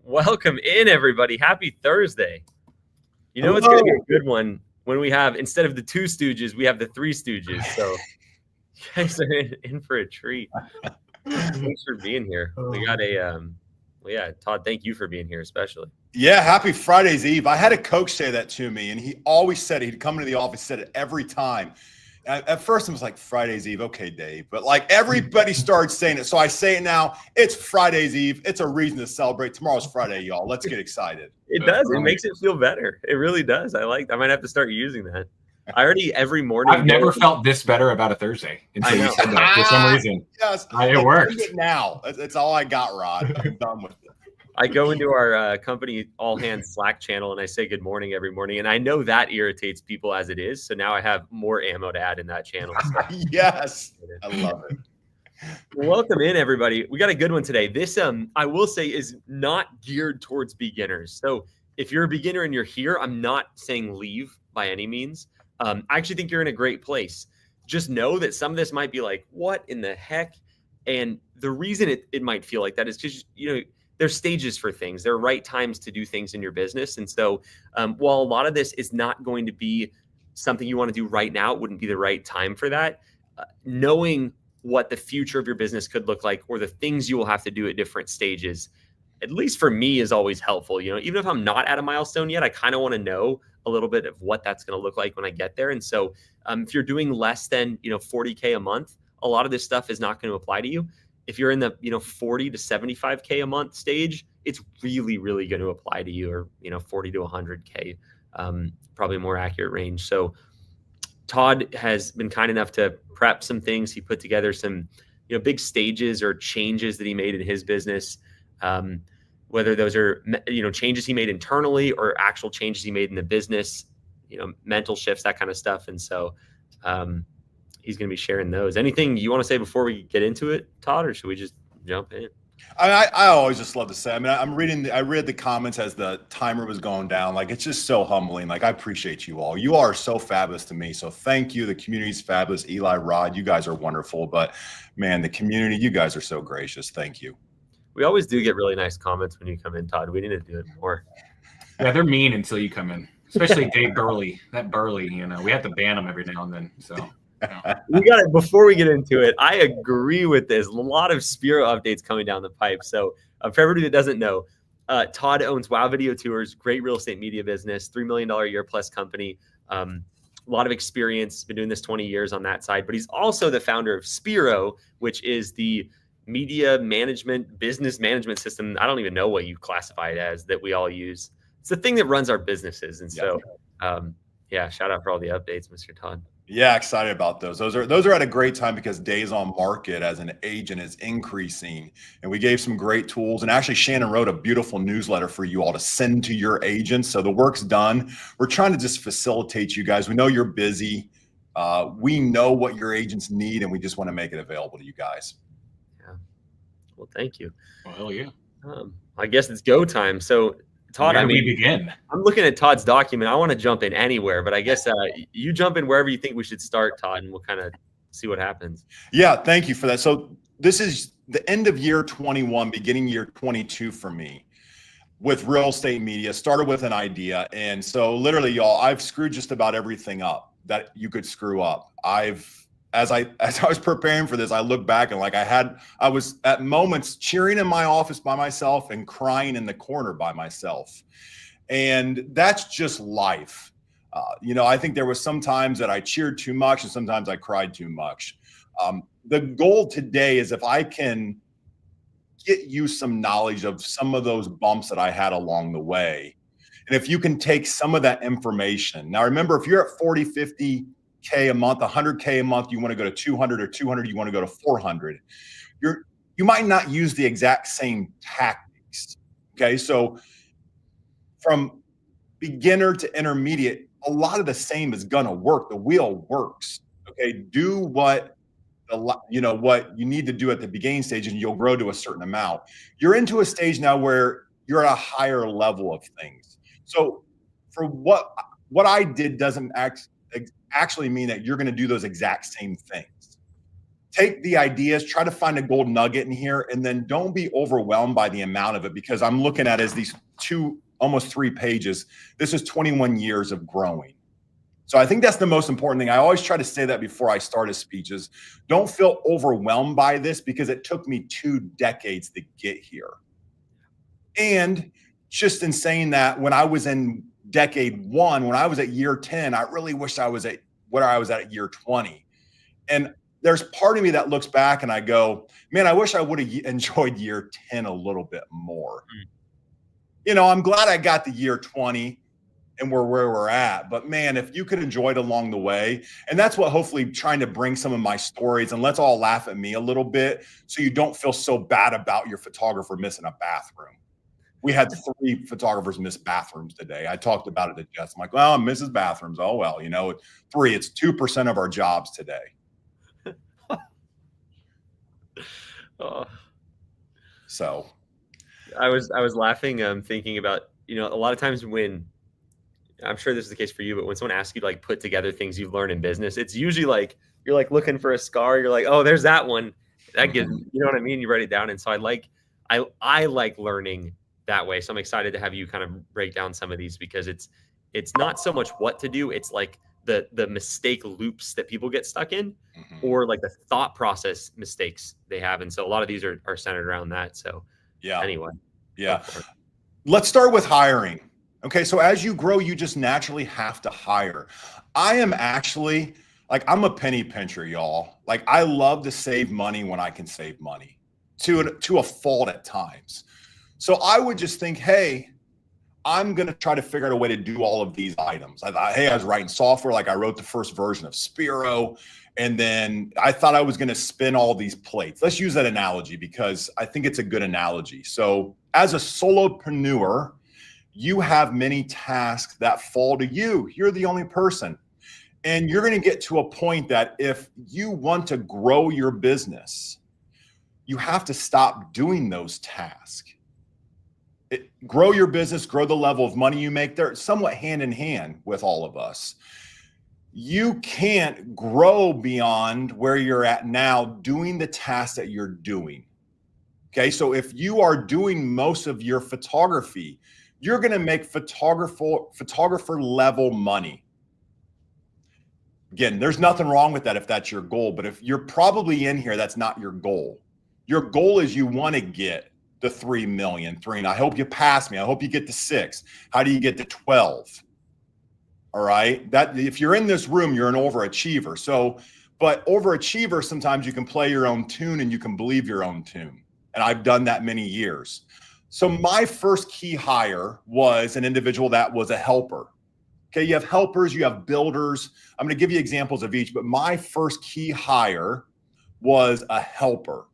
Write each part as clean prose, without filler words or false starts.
Welcome in, everybody. Happy Thursday. You know, it's going to be a good one when we have, instead of the two Stooges, we have the three Stooges. So you guys are in for a treat. Thanks for being here. We got Todd, thank you for being here, especially. Yeah, happy Friday's Eve. I had a coach say that to me, and he always said it. He'd come into the office, said it every time. At first, I was like, Friday's Eve. Okay, Dave. But like everybody started saying it. So I say it now. It's Friday's Eve. It's a reason to celebrate. Tomorrow's Friday, y'all. Let's get excited. It does. It makes it feel better. It really does. I might have to start using that. I already, every morning. I've never felt this better about a Thursday until you said that for some reason. Yes. It worked. Now. That's all I got, Rod. I'm done with it. I go into our company all hands Slack channel and I say good morning every morning. And I know that irritates people as it is. So now I have more ammo to add in that channel. So. Yes. I love it. Welcome in, everybody. We got a good one today. This, I will say, is not geared towards beginners. So if you're a beginner and you're here, I'm not saying leave by any means. I actually think you're in a great place. Just know that some of this might be like, what in the heck? And the reason it might feel like that is because, you know, there's stages for things. There are right times to do things in your business. And so while a lot of this is not going to be something you want to do right now, it wouldn't be the right time for that. Knowing what the future of your business could look like or the things you will have to do at different stages, at least for me, is always helpful. You know, even if I'm not at a milestone yet, I kind of want to know a little bit of what that's going to look like when I get there. And so if you're doing less than, 40K a month, a lot of this stuff is not going to apply to you. If you're in the 40 to 75K a month stage, it's really, really going to apply to you, or 40 to 100K, probably more accurate range. So Todd has been kind enough to prep some things. He put together some big stages or changes that he made in his business, whether those are changes he made internally or actual changes he made in the business, mental shifts, that kind of stuff. And so he's going to be sharing those. Anything you want to say before we get into it, Todd, or should we just jump in? I always just love to say, I read the comments as the timer was going down. Like, it's just so humbling. Like, I appreciate you all. You are so fabulous to me. So thank you. The community's fabulous. Eli, Rod, you guys are wonderful. But man, the community, you guys are so gracious. Thank you. We always do get really nice comments when you come in, Todd. We need to do it more. Yeah, they're mean until you come in, especially Dave Burley. That Burley, we have to ban him every now and then. So. We got it. Before we get into it, I agree with this. A lot of Spiro updates coming down the pipe. So for everybody that doesn't know, Todd owns Wow Video Tours, great real estate media business, $3 million a year plus company. A lot of experience, been doing this 20 years on that side. But he's also the founder of Spiro, which is the media management, business management system. I don't even know what you classify it as, that we all use. It's the thing that runs our businesses. And so, shout out for all the updates, Mr. Todd. Yeah, excited about those. Those are at a great time because days on market as an agent is increasing, and we gave some great tools. And actually, Shannon wrote a beautiful newsletter for you all to send to your agents. So the work's done. We're trying to just facilitate you guys. We know you're busy. We know what your agents need, and we just want to make it available to you guys. Yeah. Well, thank you. Well, hell yeah. I guess it's go time. So. Todd, we begin. I'm looking at Todd's document. I want to jump in anywhere, but I guess you jump in wherever you think we should start, Todd, and we'll kind of see what happens. Yeah, thank you for that. So this is the end of year 21, beginning year 22 for me with real estate media. Started with an idea. And so literally, y'all, I've screwed just about everything up that you could screw up. As I was preparing for this, I look back and I was at moments cheering in my office by myself and crying in the corner by myself. And that's just life. I think there was some times that I cheered too much and sometimes I cried too much. The goal today is if I can get you some knowledge of some of those bumps that I had along the way. And if you can take some of that information. Now, remember, if you're at 40, 50K a month, 100K a month, you want to go to 200, or 200, you want to go to 400. You might not use the exact same tactics. Okay. So from beginner to intermediate, a lot of the same is going to work. The wheel works. Okay. Do what you need to do at the beginning stage and you'll grow to a certain amount. You're into a stage now where you're at a higher level of things. So for what I did doesn't actually mean that you're going to do those exact same things. Take the ideas, try to find a gold nugget in here, and then don't be overwhelmed by the amount of it, because I'm looking at it as these almost 3 pages. This is 21 years of growing. So I think that's the most important thing. I always try to say that before I start a speech is don't feel overwhelmed by this, because it took me 2 decades to get here. And just in saying that, when I was in decade 1, when I was at year 10, I really wish I was at where I was at year 20. And there's part of me that looks back and I go, man, I wish I would have enjoyed year 10 a little bit more. I'm glad I got the year 20 and we're where we're at. But man, if you could enjoy it along the way, and that's what hopefully trying to bring some of my stories, and let's all laugh at me a little bit so you don't feel so bad about your photographer missing a bathroom. We had 3 photographers miss bathrooms today. I talked about it to Jess. I'm like, well, Mrs. Bathrooms. Oh, well, 3, it's 2% of our jobs today. So I was laughing, thinking about, a lot of times when, I'm sure this is the case for you, but when someone asks you to put together things you've learned in business, it's usually you're looking for a scar. You're like, oh, there's that one. That gives, you know what I mean? You write it down. And so I like learning that way. So I'm excited to have you kind of break down some of these, because it's not so much what to do. It's the mistake loops that people get stuck in, or the thought process mistakes they have. And so a lot of these are centered around that. So anyway. Yeah. Let's start with hiring. Okay. So as you grow, you just naturally have to hire. I am actually I'm a penny pincher, y'all. I love to save money when I can save money to a fault at times. So I would just think, hey, I'm going to try to figure out a way to do all of these items. I thought, hey, I was writing software. I wrote the first version of Spiro. And then I thought I was going to spin all these plates. Let's use that analogy because I think it's a good analogy. So as a solopreneur, you have many tasks that fall to you. You're the only person. And you're going to get to a point that if you want to grow your business, you have to stop doing those tasks. Grow your business, grow the level of money you make. They're somewhat hand in hand with all of us. You can't grow beyond where you're at now doing the tasks that you're doing. Okay, so if you are doing most of your photography, you're going to make photographer level money. Again, there's nothing wrong with that if that's your goal, but if you're probably in here, that's not your goal. Your goal is you want to get the 3 million, 3. And I hope you pass me. I hope you get to 6. How do you get to 12? All right. That if you're in this room, you're an overachiever. So, but overachiever, sometimes you can play your own tune and you can believe your own tune. And I've done that many years. So my first key hire was an individual that was a helper. Okay. You have helpers, you have builders. I'm going to give you examples of each, but my first key hire was a helper.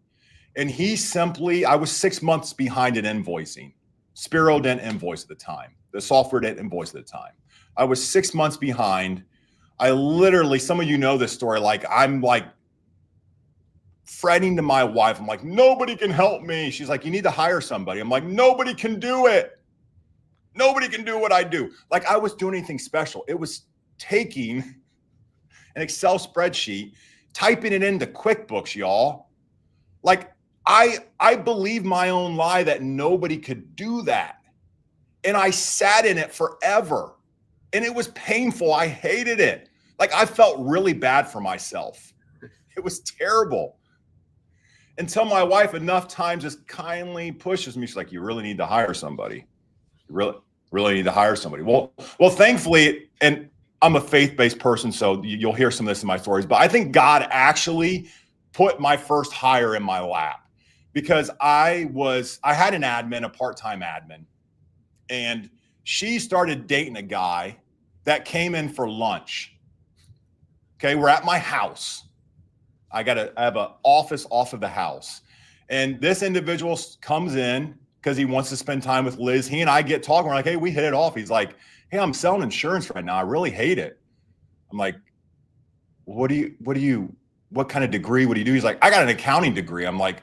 And I was 6 months behind in invoicing. Spiro didn't invoice at the time. The software didn't invoice at the time. I was 6 months behind. I literally, some of you know this story, I'm fretting to my wife. I'm like, nobody can help me. She's like, you need to hire somebody. I'm like, nobody can do it. Nobody can do what I do. I was doing anything special. It was taking an Excel spreadsheet, typing it into QuickBooks, y'all. I believed my own lie that nobody could do that. And I sat in it forever. And it was painful. I hated it. I felt really bad for myself. It was terrible. Until my wife enough times just kindly pushes me. She's like, you really need to hire somebody. You really need to hire somebody. Well, thankfully, and I'm a faith-based person, so you'll hear some of this in my stories, but I think God actually put my first hire in my lap because I had an admin, a part-time admin, and she started dating a guy that came in for lunch. Okay, we're at my house. I have an office off of the house. And this individual comes in because he wants to spend time with Liz. He and I get talking. We're like, hey, we hit it off. He's like, hey, I'm selling insurance right now. I really hate it. I'm like, what kind of degree would you do? He's like, I got an accounting degree. I'm like,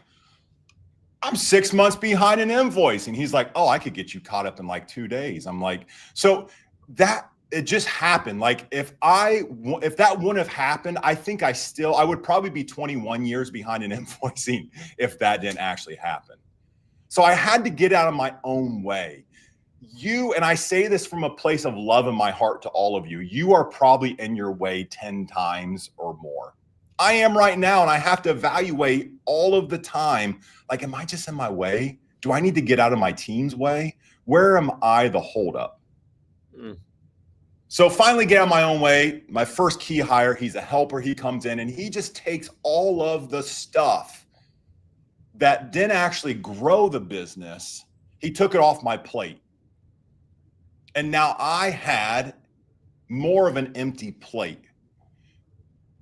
I'm 6 months behind an invoice. And he's like, oh, I could get you caught up in like 2 days. I'm like, so that it just happened. Like if that wouldn't have happened, I think I would probably be 21 years behind in invoicing if that didn't actually happen. So I had to get out of my own way. And I say this from a place of love in my heart to all of you, you are probably in your way 10 times or more. I am right now, and I have to evaluate all of the time. Like, am I just in my way? Do I need to get out of my team's way? Where am I the holdup? So finally get out of my own way. My first key hire, he's a helper. He comes in and he just takes all of the stuff that didn't actually grow the business. He took it off my plate. And now I had more of an empty plate.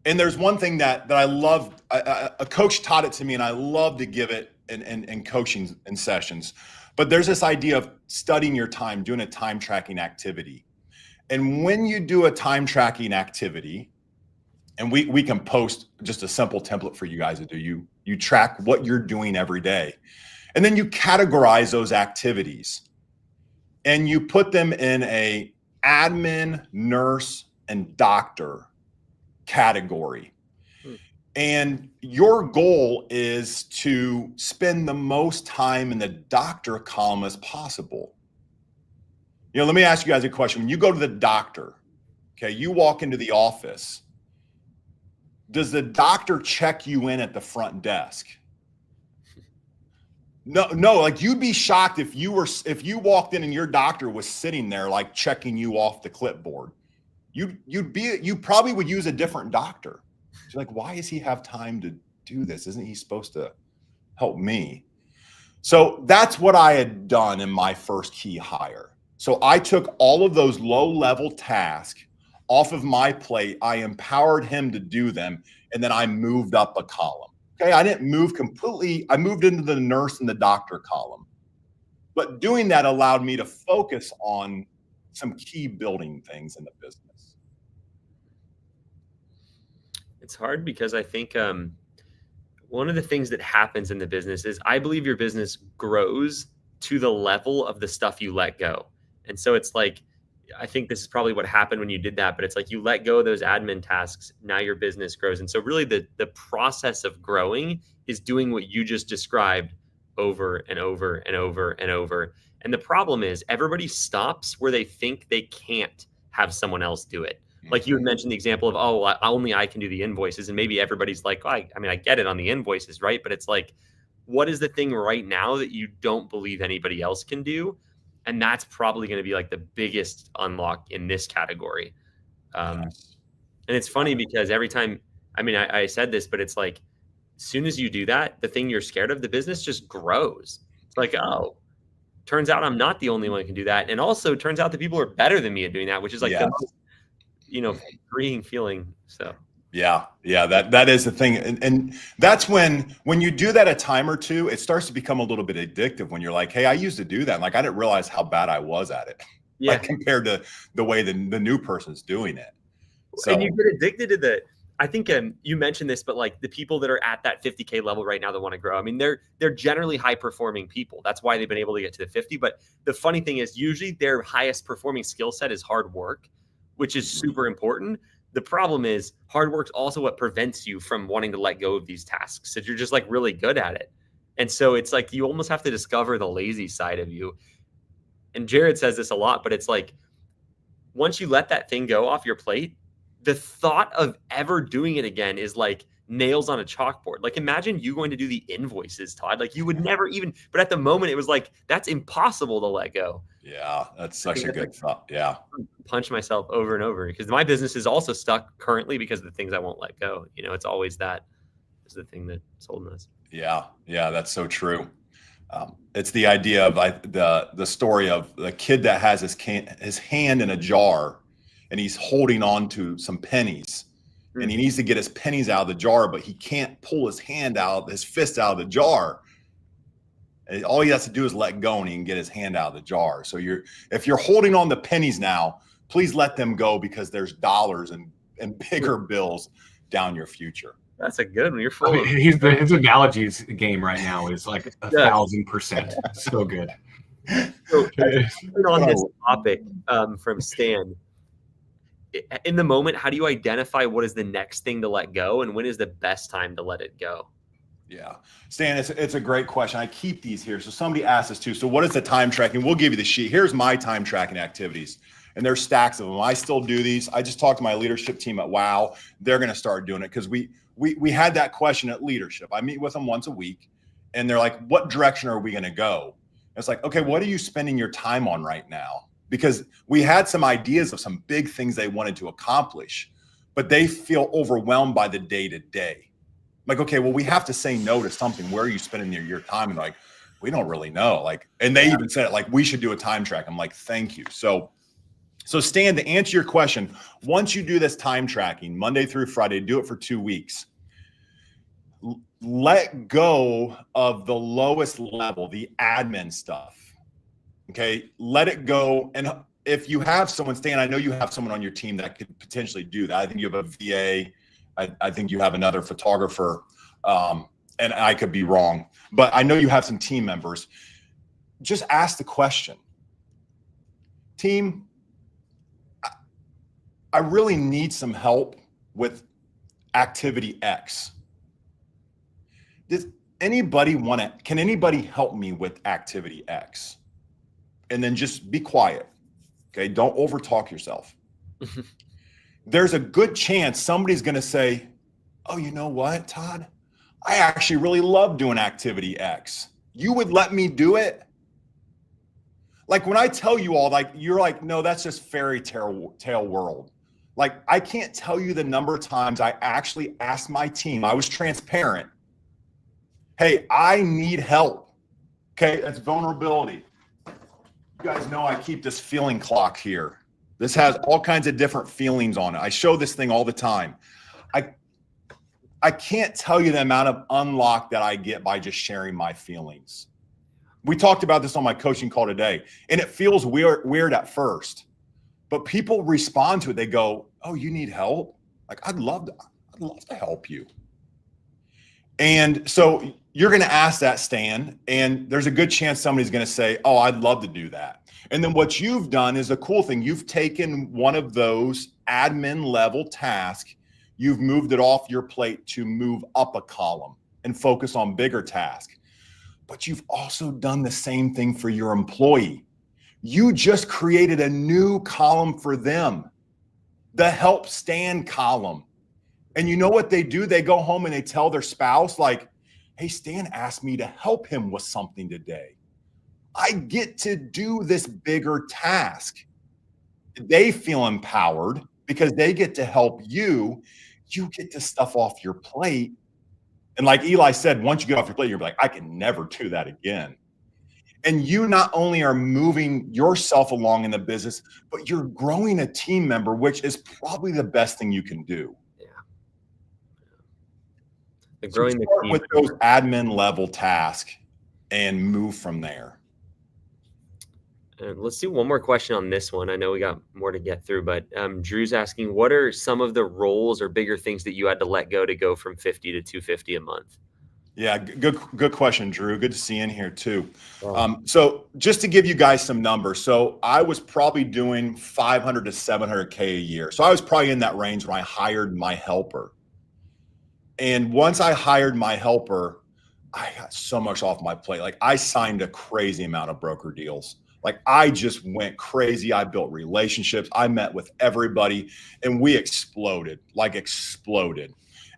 And there's one thing that I love. A coach taught it to me, and I love to give it in coaching and sessions. But there's this idea of studying your time, doing a time tracking activity. And when you do a time tracking activity, and we can post just a simple template for you guys to do, you track what you're doing every day. And then you categorize those activities. And you put them in a admin, nurse, and doctor category. And your goal is to spend the most time in the doctor column as possible. Let me ask you guys a question. When you go to the doctor, okay, you walk into the office, does the doctor check you in at the front desk? No, like you'd be shocked if you walked in and your doctor was sitting there like checking you off the clipboard. You probably would use a different doctor. You're like, why does he have time to do this? Isn't he supposed to help me? So that's what I had done in my first key hire. So I took all of those low-level tasks off of my plate. I empowered him to do them, and then I moved up a column. Okay, I didn't move completely. I moved into the nurse and the doctor column. But doing that allowed me to focus on some key building things in the business. It's hard because I think one of the things that happens in the business is I believe your business grows to the level of the stuff you let go. And so it's like, I think this is probably what happened when you did that, but it's like you let go of those admin tasks. Now your business grows. And so really the process of growing is doing what you just described over and over and over and over. And the problem is everybody stops where they think they can't have someone else do it. Like you had mentioned the example of, only I can do the invoices. And maybe everybody's like, I get it on the invoices, right? But it's like, what is the thing right now that you don't believe anybody else can do? And that's probably going to be like the biggest unlock in this category. And it's funny because every time, I said this, but it's like, as soon as you do that, the thing you're scared of, the business just grows. It's like, oh, turns out I'm not the only one who can do that. And also turns out the people are better than me at doing that, which is like the most, freeing feeling. So. Yeah, that is the thing. And that's when you do that a time or two, it starts to become a little bit addictive when you're like, hey, I used to do that. And like, I didn't realize how bad I was at it. Yeah. Like compared to the way the new person's doing it. So, and you get addicted to I think you mentioned this, but like the people that are at that 50K level right now that want to grow, they're generally high performing people. That's why they've been able to get to the 50. But the funny thing is usually their highest performing skill set is hard work, which is super important. The problem is hard work's also what prevents you from wanting to let go of these tasks. So you're just like really good at it. And so it's like, you almost have to discover the lazy side of you. And Jared says this a lot, but it's like, once you let that thing go off your plate, the thought of ever doing it again is like nails on a chalkboard. Like imagine you going to do the invoices, Todd. Like you would never even, but at the moment it was like, that's impossible to let go. Yeah, that's such a good thought. Yeah. Punch myself over and over because my business is also stuck currently because of the things I won't let go. You know, it's always that is the thing that's holding us. Yeah. Yeah. That's so true. It's the idea of the story of the kid that has his hand in a jar and he's holding on to some pennies and he needs to get his pennies out of the jar, but he can't pull his fist out of the jar. And all he has to do is let go and he can get his hand out of the jar. So if you're holding on the pennies now, please let them go because there's dollars and bigger bills down your future. That's a good one. You're full. I mean, his analogies game right now is like 1,000%. So good. So, on this topic from Stan, in the moment, how do you identify what is the next thing to let go and when is the best time to let it go? Yeah, Stan, it's a great question. I keep these here. So somebody asked us too. So what is the time tracking? We'll give you the sheet. Here's my time tracking activities. And there's stacks of them. I still do these. I just talked to my leadership team at WOW. They're going to start doing it because we had that question at leadership. I meet with them once a week and they're like, what direction are we going to go? And it's like, okay, what are you spending your time on right now? Because we had some ideas of some big things they wanted to accomplish, but they feel overwhelmed by the day to day. Like, okay, well, we have to say no to something. Where are you spending your time? And like, we don't really know. Like, and they even said it, like, we should do a time track. I'm like, thank you. So Stan, to answer your question, once you do this time tracking Monday through Friday, do it for 2 weeks. Let go of the lowest level, the admin stuff. Okay, let it go. And if you have someone, Stan, I know you have someone on your team that could potentially do that. I think you have a VA. I think you have another photographer, and I could be wrong, but I know you have some team members. Just ask the question, team, I really need some help with activity X. Does anybody can anybody help me with activity X? And then just be quiet. Okay. Don't overtalk yourself. There's a good chance somebody's going to say, oh, you know what, Todd? I actually really love doing activity X. You would let me do it? Like when I tell you all, like, you're like, no, that's just fairy tale world. Like, I can't tell you the number of times I actually asked my team, I was transparent. Hey, I need help. Okay, that's vulnerability. You guys know I keep this feeling clock here. This has all kinds of different feelings on it. I show this thing all the time. I can't tell you the amount of unlock that I get by just sharing my feelings. We talked about this on my coaching call today, and it feels weird at first, but people respond to it. They go, oh, you need help? Like, I'd love to help you. And so you're going to ask that, Stan, and there's a good chance somebody's going to say, oh, I'd love to do that. And then what you've done is a cool thing. You've taken one of those admin level tasks, you've moved it off your plate to move up a column and focus on bigger tasks. But you've also done the same thing for your employee. You just created a new column for them, the help Stan column. And you know what they do? They go home and they tell their spouse, like, hey, Stan asked me to help him with something today. I get to do this bigger task. They feel empowered because they get to help you. You get to stuff off your plate. And like Eli said, once you get off your plate, you're like, I can never do that again. And you not only are moving yourself along in the business, but you're growing a team member, which is probably the best thing you can do. Yeah. Growing the team with those admin level tasks and move from there. Let's do one more question on this one. I know we got more to get through, but Drew's asking, what are some of the roles or bigger things that you had to let go to go from 50 to 250 a month? Yeah, good question, Drew. Good to see you in here too. So just to give you guys some numbers. So I was probably doing 500 to 700K a year. So I was probably in that range when I hired my helper. And once I hired my helper, I got so much off my plate. Like I signed a crazy amount of broker deals. Like I just went crazy. I built relationships. I met with everybody and we exploded, like exploded.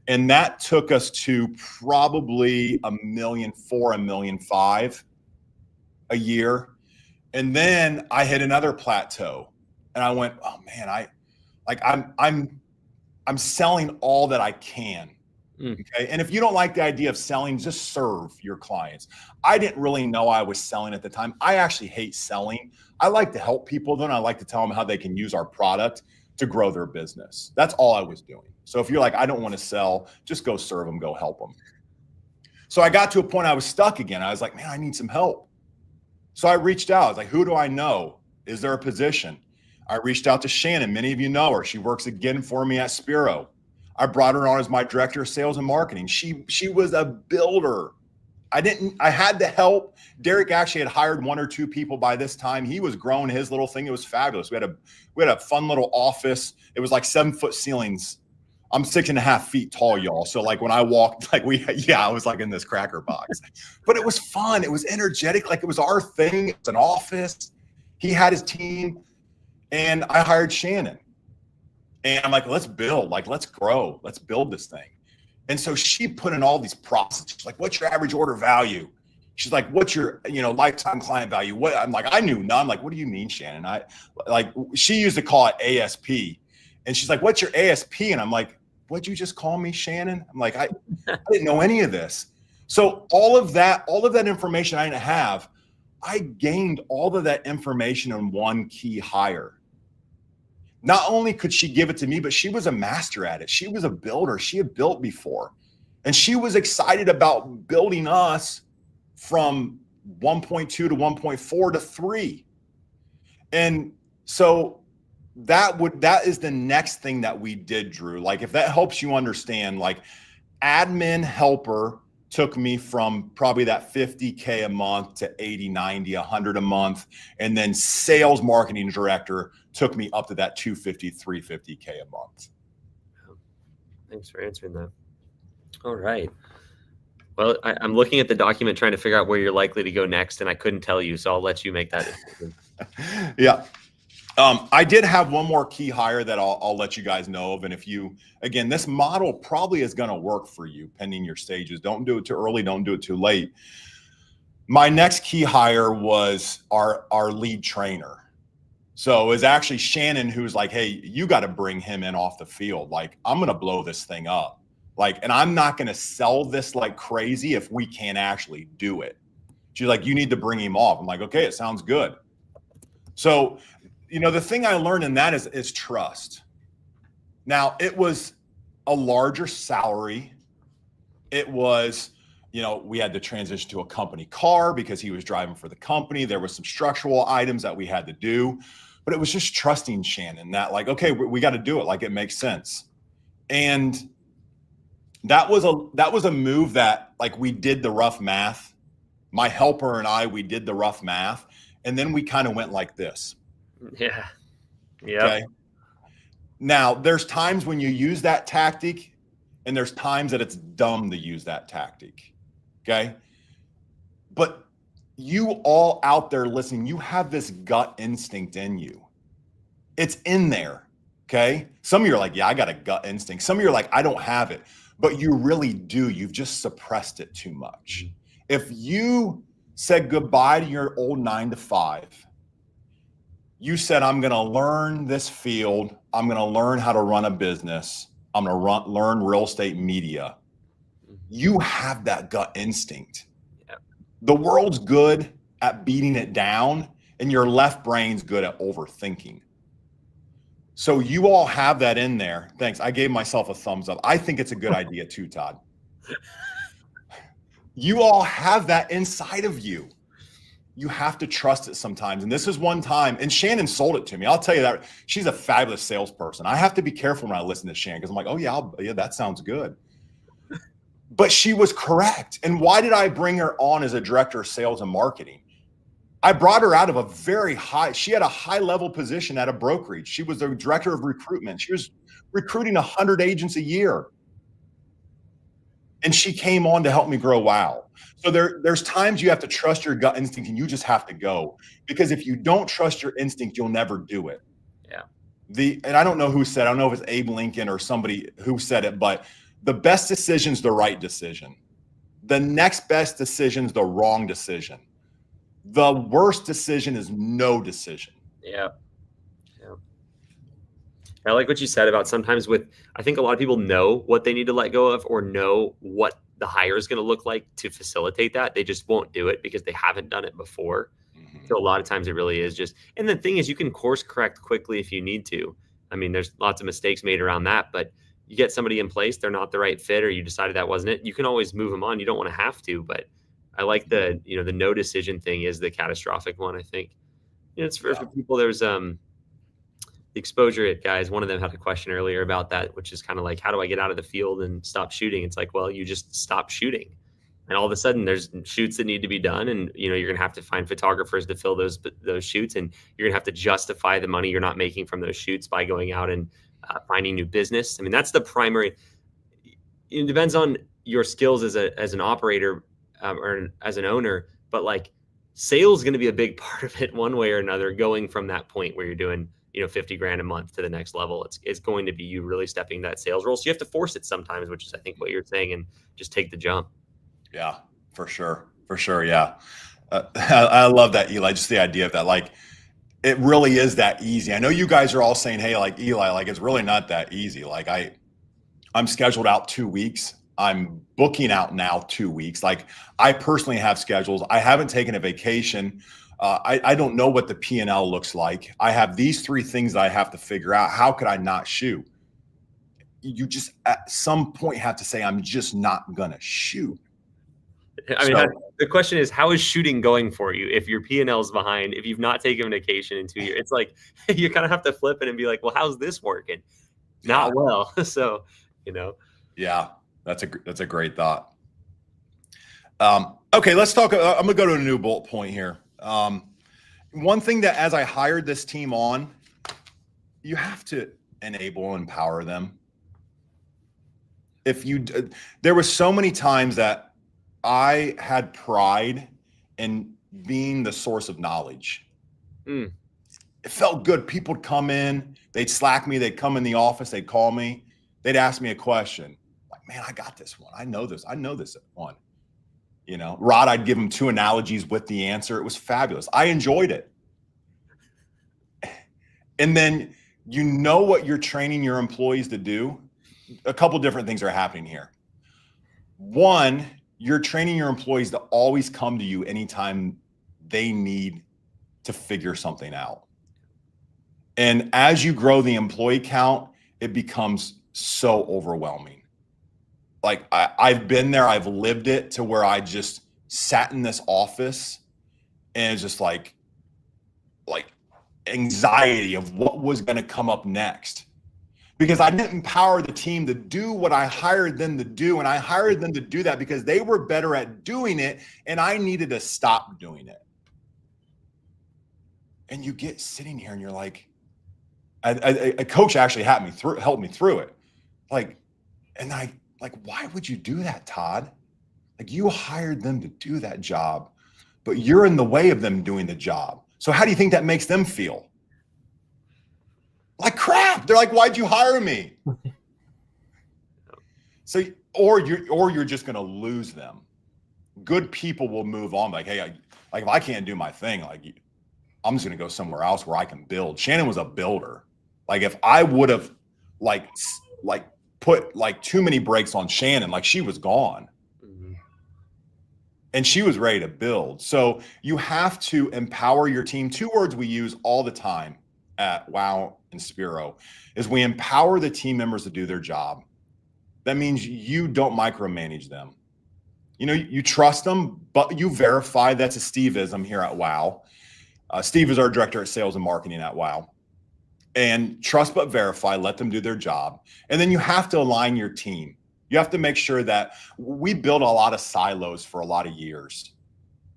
And that took us to probably $1.4 million, $1.5 million a year. And then I hit another plateau and I went, oh man, I'm selling all that I can. Okay. And if you don't like the idea of selling, just serve your clients. I didn't really know I was selling at the time. I actually hate selling. I like to help people, then I like to tell them how they can use our product to grow their business. That's all I was doing. So if you're like, I don't want to sell, just go serve them, go help them. So I got to a point I was stuck again. I was like, man, I need some help. So I reached out. I was like, who do I know? Is there a position? I reached out to Shannon. Many of you know her. She works again for me at Spiro. I brought her on as my director of sales and marketing. She was a builder. I had to help. Derek actually had hired 1 or 2 people by this time. He was growing his little thing. It was fabulous. We had a fun little office. It was like 7-foot ceilings. I'm 6.5 feet tall, y'all. So like when I walked, I was like in this cracker box, but it was fun. It was energetic. Like it was our thing. It's an office. He had his team and I hired Shannon. And I'm like, let's build, like, let's grow, let's build this thing. And so she put in all these processes, like, what's your average order value? She's like, what's your, lifetime client value? What? I'm like, I knew none. I'm like, what do you mean, Shannon? She used to call it ASP. And she's like, what's your ASP? And I'm like, what'd you just call me, Shannon? I'm like, I didn't know any of this. So all of that information I didn't have, I gained all of that information in one key hire. Not only could she give it to me, but she was a master at it. She was a builder. She had built before. And she was excited about building us from 1.2 to 1.4 to 3. And so that is the next thing that we did, Drew. Like if that helps you understand, like admin helper took me from probably that $50K a month to 80, 90, 100 a month. And then sales marketing director took me up to that 250, 350K a month. Thanks for answering that. All right. Well, I'm looking at the document trying to figure out where you're likely to go next, and I couldn't tell you, so I'll let you make that decision. Yeah. I did have one more key hire that I'll let you guys know of. And again, this model probably is going to work for you pending your stages. Don't do it too early. Don't do it too late. My next key hire was our lead trainer. So it was actually Shannon who's like, hey, you got to bring him in off the field. Like, I'm going to blow this thing up. Like, and I'm not going to sell this like crazy if we can't actually do it. She's like, you need to bring him off. I'm like, okay, it sounds good. So the thing I learned in that is trust. Now, it was a larger salary. It was, we had to transition to a company car because he was driving for the company. There was some structural items that we had to do, but it was just trusting Shannon that like, okay, we got to do it. Like it makes sense. And that was a move that like we did the rough math. My helper and we did the rough math. And then we kind of went like this. Yeah. Yeah. Okay. Now there's times when you use that tactic and there's times that it's dumb to use that tactic. Okay. But you all out there listening, you have this gut instinct in you. It's in there. Okay. Some of you are like, yeah, I got a gut instinct. Some of you are like, I don't have it, but you really do. You've just suppressed it too much. If you said goodbye to your old 9-to-5, you said, I'm going to learn this field. I'm going to learn how to run a business. I'm going to learn real estate media. You have that gut instinct. Yep. The world's good at beating it down and your left brain's good at overthinking. So you all have that in there. Thanks. I gave myself a thumbs up. I think it's a good idea too, Todd. You all have that inside of you. You have to trust it sometimes. And this is one time, and Shannon sold it to me. I'll tell you that she's a fabulous salesperson. I have to be careful when I listen to Shannon because I'm like, oh yeah, that sounds good. But she was correct. And why did I bring her on as a director of sales and marketing? I brought her out of she had a high level position at a brokerage. She was the director of recruitment. She was recruiting 100 agents a year. And she came on to help me grow WOW. So there's times you have to trust your gut instinct and you just have to go. Because if you don't trust your instinct, you'll never do it. Yeah. And I don't know who said, I don't know if it's Abe Lincoln or somebody who said it, but the best decision is the right decision. The next best decision is the wrong decision. The worst decision is no decision. Yeah. I like what you said about sometimes I think a lot of people know what they need to let go of or know what the hire is going to look like to facilitate that. They just won't do it because they haven't done it before. Mm-hmm. So a lot of times it really is just, and the thing is you can course correct quickly if you need to. I mean, there's lots of mistakes made around that, but you get somebody in place, they're not the right fit, or you decided that wasn't it. You can always move them on. You don't want to have to, but I like the no decision thing is the catastrophic one. I think, it's for people. There's, the exposure it guys, one of them had a question earlier about that, which is kind of like, how do I get out of the field and stop shooting? It's like, well, you just stop shooting. And all of a sudden there's shoots that need to be done. And, you're going to have to find photographers to fill those shoots. And you're going to have to justify the money you're not making from those shoots by going out and finding new business. I mean, that's the primary, it depends on your skills as an operator or as an owner, but like sales is going to be a big part of it one way or another, going from that point where you're doing, $50,000 a month to the next level. It's going to be you really stepping that sales role. So you have to force it sometimes, which is I think what you're saying, and just take the jump. Yeah, for sure. Yeah. I love that, Eli, just the idea of that. Like, it really is that easy. I know you guys are all saying, hey, like Eli, like it's really not that easy. Like I'm scheduled out 2 weeks. I'm booking out now 2 weeks. Like I personally have schedules. I haven't taken a vacation. I don't know what the P&L looks like. I have these 3 things that I have to figure out. How could I not shoot? You just at some point have to say, I'm just not going to shoot. I mean, the question is, how is shooting going for you? If your P&L is behind, if you've not taken vacation in 2 years, it's like, you kind of have to flip it and be like, well, how's this working? Not well. So, Yeah, that's a great thought. Okay, let's talk. I'm gonna go to a new bullet point here. One thing that as I hired this team on, you have to enable and empower them. There was so many times that I had pride in being the source of knowledge. It felt good. People would come in, they'd Slack me, they'd come in the office, they'd call me, they'd ask me a question. Like, man, I got this one. I know this one. Rod, I'd give him 2 analogies with the answer. It was fabulous. I enjoyed it. And then what you're training your employees to do. A couple different things are happening here. One, you're training your employees to always come to you anytime they need to figure something out. And as you grow the employee count, it becomes so overwhelming. Like I've been there, I've lived it, to where I just sat in this office and it's just like anxiety of what was going to come up next, because I didn't empower the team to do what I hired them to do. And I hired them to do that because they were better at doing it and I needed to stop doing it. And you get sitting here and you're like, a coach actually helped me through it. Why would you do that, Todd? Like, you hired them to do that job, but you're in the way of them doing the job. So how do you think that makes them feel? Like crap. They're like, why'd you hire me? So, or you're just going to lose them. Good people will move on. Like, hey, if I can't do my thing, I'm just going to go somewhere else where I can build. Shannon was a builder. Like, if I would have put too many brakes on Shannon, she was gone. And she was ready to build. So you have to empower your team. 2 words we use all the time at WOW and Spiro is we empower the team members to do their job. That means you don't micromanage them. You trust them, but you verify. That's a Steve-ism here at WOW. Steve is our director of sales and marketing at WOW. And trust but verify, let them do their job. And then you have to align your team. You have to make sure that we built a lot of silos for a lot of years.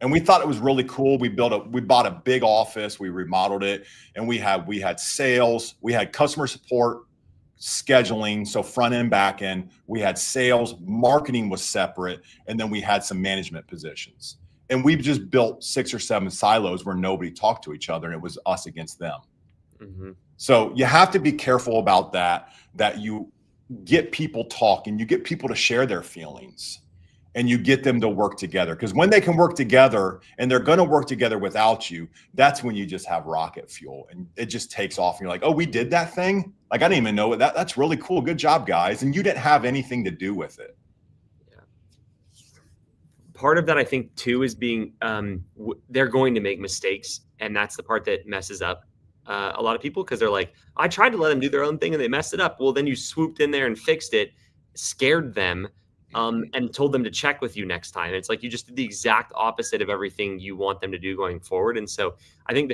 And we thought it was really cool. We bought a big office, we remodeled it, and we had sales, we had customer support, scheduling, so front end, back end. We had sales, marketing was separate, and then we had some management positions. And we just built 6 or 7 silos where nobody talked to each other, and it was us against them. Mm-hmm. So you have to be careful about that you get people talking, you get people to share their feelings, and you get them to work together. Because when they can work together, and they're going to work together without you, that's when you just have rocket fuel and it just takes off. And you're like, oh, we did that thing? Like, I didn't even know it. That's really cool. Good job, guys. And you didn't have anything to do with it. Yeah. Part of that, I think, too, is being they're going to make mistakes. And that's the part that messes up a lot of people, because they're like, I tried to let them do their own thing and they messed it up. Well, then you swooped in there and fixed it, scared them, and told them to check with you next time. It's like you just did the exact opposite of everything you want them to do going forward. And so I think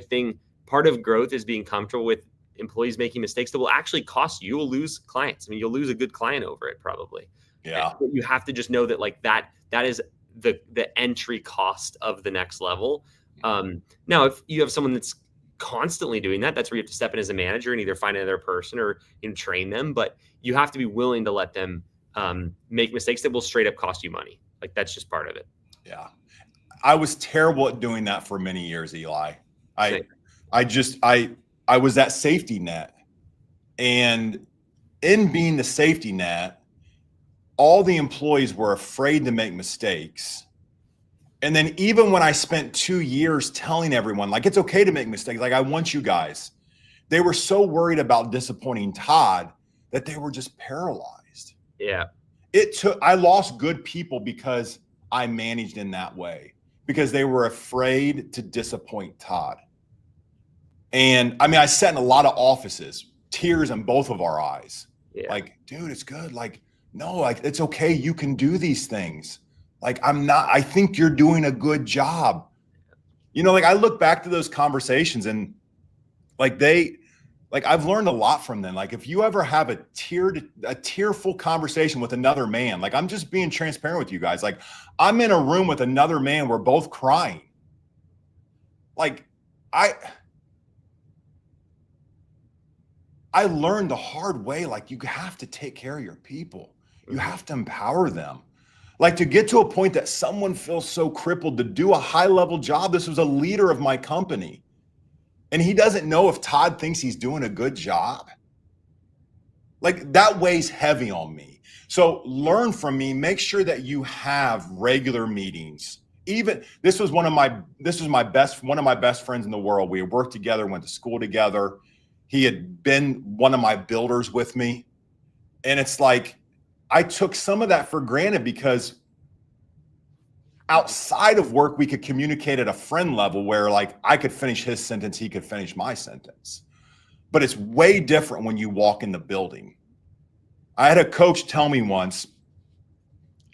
part of growth is being comfortable with employees making mistakes that will actually cost you. You'll lose clients. I mean, you'll lose a good client over it probably. Yeah. But you have to just know that like that is the entry cost of the next level. Now, if you have someone that's constantly doing that, that's where you have to step in as a manager and either find another person or train them. But you have to be willing to let them make mistakes that will straight up cost you money. Like that's just part of it. Yeah. I was terrible at doing that for many years, Eli. I was that safety net, and in being the safety net, all the employees were afraid to make mistakes. And then even when I spent 2 years telling everyone, like, it's okay to make mistakes, like I want you guys, they were so worried about disappointing Todd that they were just paralyzed. Yeah. I lost good people because I managed in that way, because they were afraid to disappoint Todd. And I mean, I sat in a lot of offices, tears in both of our eyes. Yeah. Like, dude, it's good. Like, no, like, it's okay. You can do these things. Like, I think you're doing a good job. You know, like I look back to those conversations and like I've learned a lot from them. Like if you ever have a tearful conversation with another man, like I'm just being transparent with you guys. Like I'm in a room with another man. We're both crying. Like I learned the hard way. Like you have to take care of your people. You have to empower them. Like to get to a point that someone feels so crippled to do a high level job. This was a leader of my company. And he doesn't know if Todd thinks he's doing a good job. Like that weighs heavy on me. So learn from me, make sure that you have regular meetings. Even this was one of my best friends in the world. We had worked together, went to school together. He had been one of my builders with me. And it's like, I took some of that for granted because outside of work, we could communicate at a friend level where like I could finish his sentence, he could finish my sentence. But it's way different when you walk in the building. I had a coach tell me once,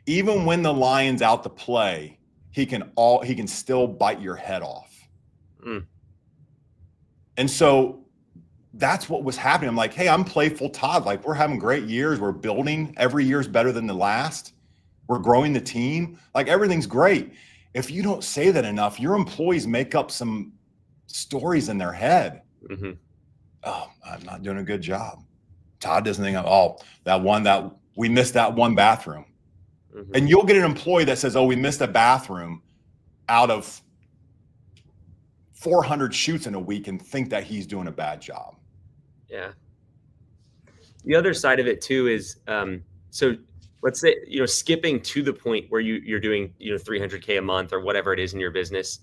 even when the lion's out to play, he can still bite your head off. And so that's what was happening. I'm like, hey, I'm playful Todd. Like we're having great years. We're building. Every year is better than the last. We're growing the team. Like everything's great. If you don't say that enough, your employees make up some stories in their head. Mm-hmm. Oh, I'm not doing a good job. Todd doesn't think, that we missed that one bathroom. Mm-hmm. And you'll get an employee that says, oh, we missed a bathroom out of 400 shoots in a week and think that he's doing a bad job. Yeah. The other side of it too is, so let's say, skipping to the point where you're doing, $300K a month or whatever it is in your business,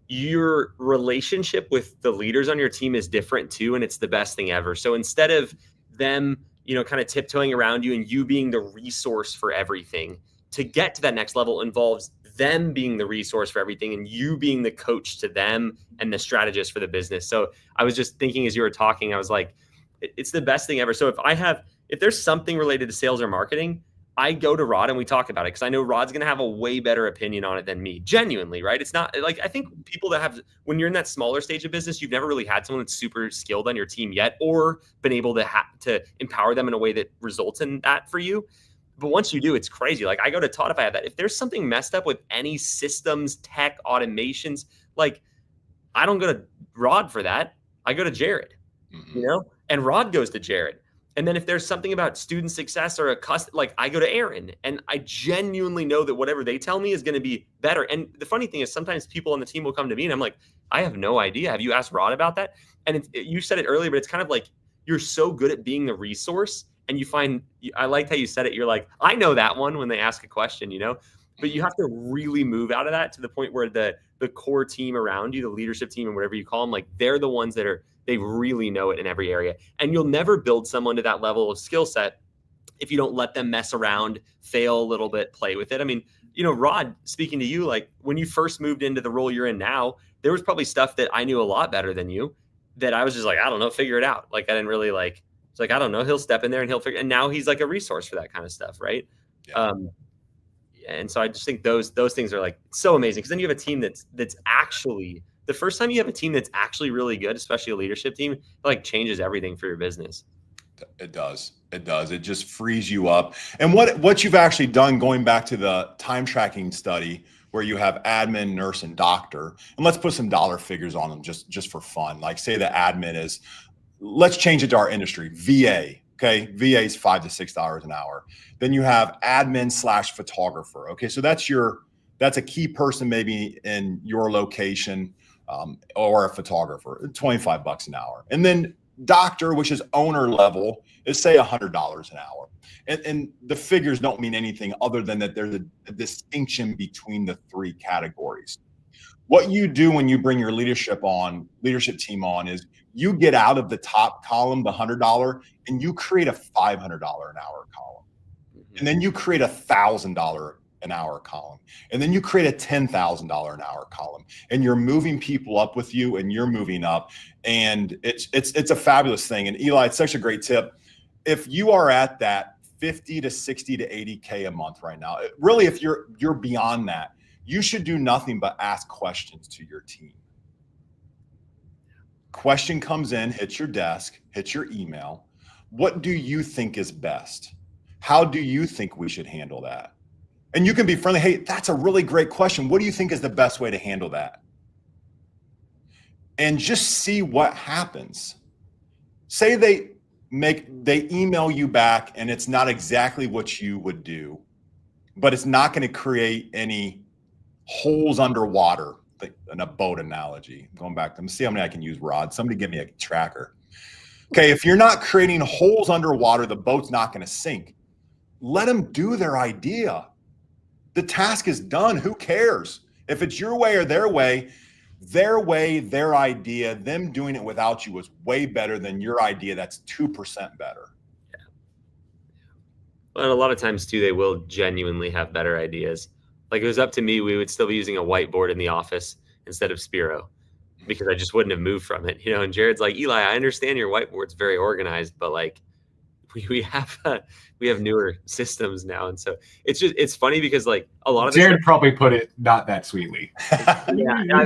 your relationship with the leaders on your team is different too. And it's the best thing ever. So instead of them, kind of tiptoeing around you and you being the resource for everything, to get to that next level involves them being the resource for everything and you being the coach to them and the strategist for the business. So I was just thinking as you were talking, I was like, it's the best thing ever. So if there's something related to sales or marketing, I go to Rod and we talk about it because I know Rod's going to have a way better opinion on it than me. Genuinely, right? It's not like, I think people that when you're in that smaller stage of business, you've never really had someone that's super skilled on your team yet, or been able to empower them in a way that results in that for you. But once you do, it's crazy. Like I go to Todd if I have that. If there's something messed up with any systems, tech, automations, like I don't go to Rod for that. I go to Jared, and Rod goes to Jared. And then if there's something about student success or like I go to Aaron, and I genuinely know that whatever they tell me is going to be better. And the funny thing is sometimes people on the team will come to me and I'm like, I have no idea. Have you asked Rod about that? And you said it earlier, but it's kind of like you're so good at being the resource, and you find, I liked how you said it. You're like, I know that one when they ask a question, but you have to really move out of that to the point where the core team around you, the leadership team and whatever you call them, like they're the ones that they really know it in every area. And you'll never build someone to that level of skill set if you don't let them mess around, fail a little bit, play with it. I mean, Rod, speaking to you, like when you first moved into the role you're in now, there was probably stuff that I knew a lot better than you that I was just like, I don't know, figure it out. Like I didn't really it's like, I don't know, he'll step in there and he'll figure, and now he's like a resource for that kind of stuff. Right. Yeah. And so I just think those things are like so amazing, because then you have a team that's actually, the first time you have a team that's actually really good, especially a leadership team, it like changes everything for your business. It does. It does. It just frees you up. And what you've actually done, going back to the time tracking study where you have admin, nurse, and doctor, and let's put some dollar figures on them just for fun. Like say the admin is, let's change it to our industry, VA. Okay, VA is $5 to $6 an hour. Then you have admin / photographer. Okay, so that's a key person maybe in your location, or a photographer, $25 an hour. And then doctor, which is owner level, is say $100 an hour. And the figures don't mean anything other than that there's a distinction between the three categories. What you do when you bring your leadership team on is you get out of the top column, the $100, and you create a $500 an hour column. And then you create a $1,000 an hour column. And then you create a $10,000 an hour column. And you're moving people up with you, and you're moving up. And it's a fabulous thing. And Eli, it's such a great tip. If you are at that 50 to 60 to 80K a month right now, really, if you're beyond that, you should do nothing but ask questions to your team. Question comes in, hits your desk, hits your email. What do you think is best? How do you think we should handle that? And you can be friendly. Hey, that's a really great question. What do you think is the best way to handle that? And just see what happens. Say they email you back and it's not exactly what you would do, but it's not going to create any holes underwater, in a boat analogy. Going back to them, see how many I can use, Rod. Somebody give me a tracker. Okay, if you're not creating holes underwater, the boat's not going to sink. Let them do their idea. The task is done. Who cares? If it's your way or their way, their idea, them doing it without you was way better than your idea that's 2% better. Yeah. Well, and a lot of times too, they will genuinely have better ideas. Like, it was up to me, we would still be using a whiteboard in the office instead of Spiro, because I just wouldn't have moved from it. And Jared's like, Eli, I understand your whiteboard's very organized, but like we have newer systems now. And so it's funny because like a lot of Jared probably put it not that sweetly. Yeah, I mean, I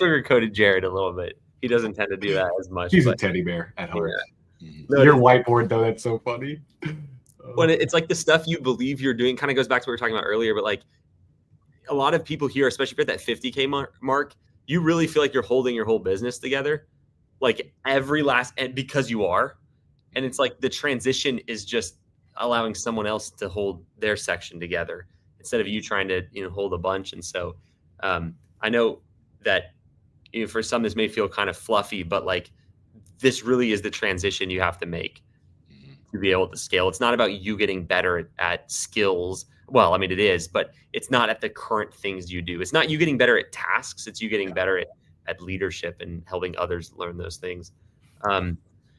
sugarcoated Jared a little bit. He doesn't tend to do that as much. He's a teddy bear at heart. Yeah. Your whiteboard, though, that's so funny. When it's like the stuff you believe you're doing kind of goes back to what we were talking about earlier, but like a lot of people here, especially if you're at that 50K mark, you really feel like you're holding your whole business together, like and because you are. And it's like the transition is just allowing someone else to hold their section together instead of you trying to, hold a bunch. And so I know that for some, this may feel kind of fluffy, but like this really is the transition you have to make to be able to scale. It's not about you getting better at skills. Well, I mean, it is, but it's not at the current things you do. It's not you getting better at tasks. It's you getting better at leadership and helping others learn those things.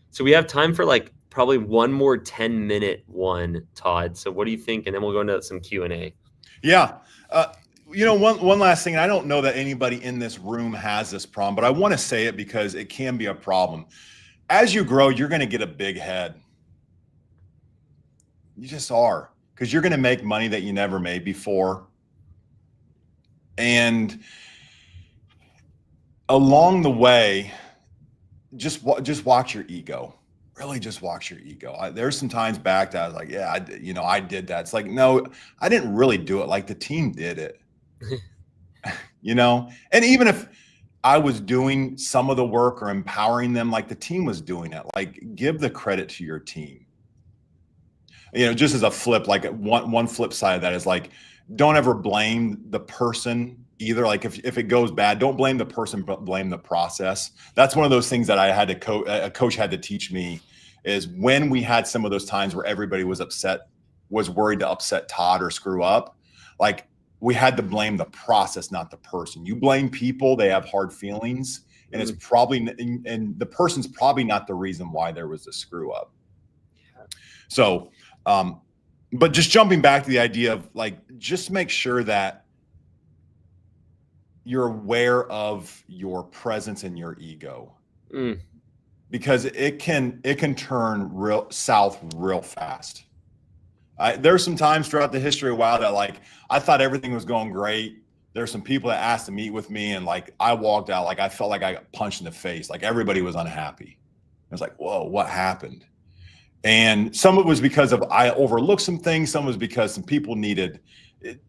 So we have time for like probably one more 10-minute one, Todd. So what do you think? And then we'll go into some Q&A. Yeah. One last thing, and I don't know that anybody in this room has this problem, but I want to say it because it can be a problem. As you grow, you're going to get a big head. You just are, because you're going to make money that you never made before. And along the way, just watch your ego. Really just watch your ego. There's some times back that I was like, yeah, I did that. It's like, no, I didn't really do it. Like the team did it. And even if I was doing some of the work or empowering them like the team was doing it. Like, give the credit to your team. You know, just as a flip, like one flip side of that is like, don't ever blame the person either. Like if it goes bad, don't blame the person, but blame the process. That's one of those things that I had to a coach had to teach me, is when we had some of those times where everybody was upset, was worried to upset Todd or screw up, like, we had to blame the process, not the person. You blame people, they have hard feelings, and it's probably, and the person's probably not the reason why there was a screw up. So, but just jumping back to the idea of like, just make sure that you're aware of your presence and your ego, because it can turn real south real fast. There's some times throughout the history of WoW that like I thought everything was going great. There's some people that asked to meet with me, and like I walked out, like I felt like I got punched in the face. Like everybody was unhappy. I was like, whoa, what happened? And some of it was because of I overlooked some things. Some was because some people needed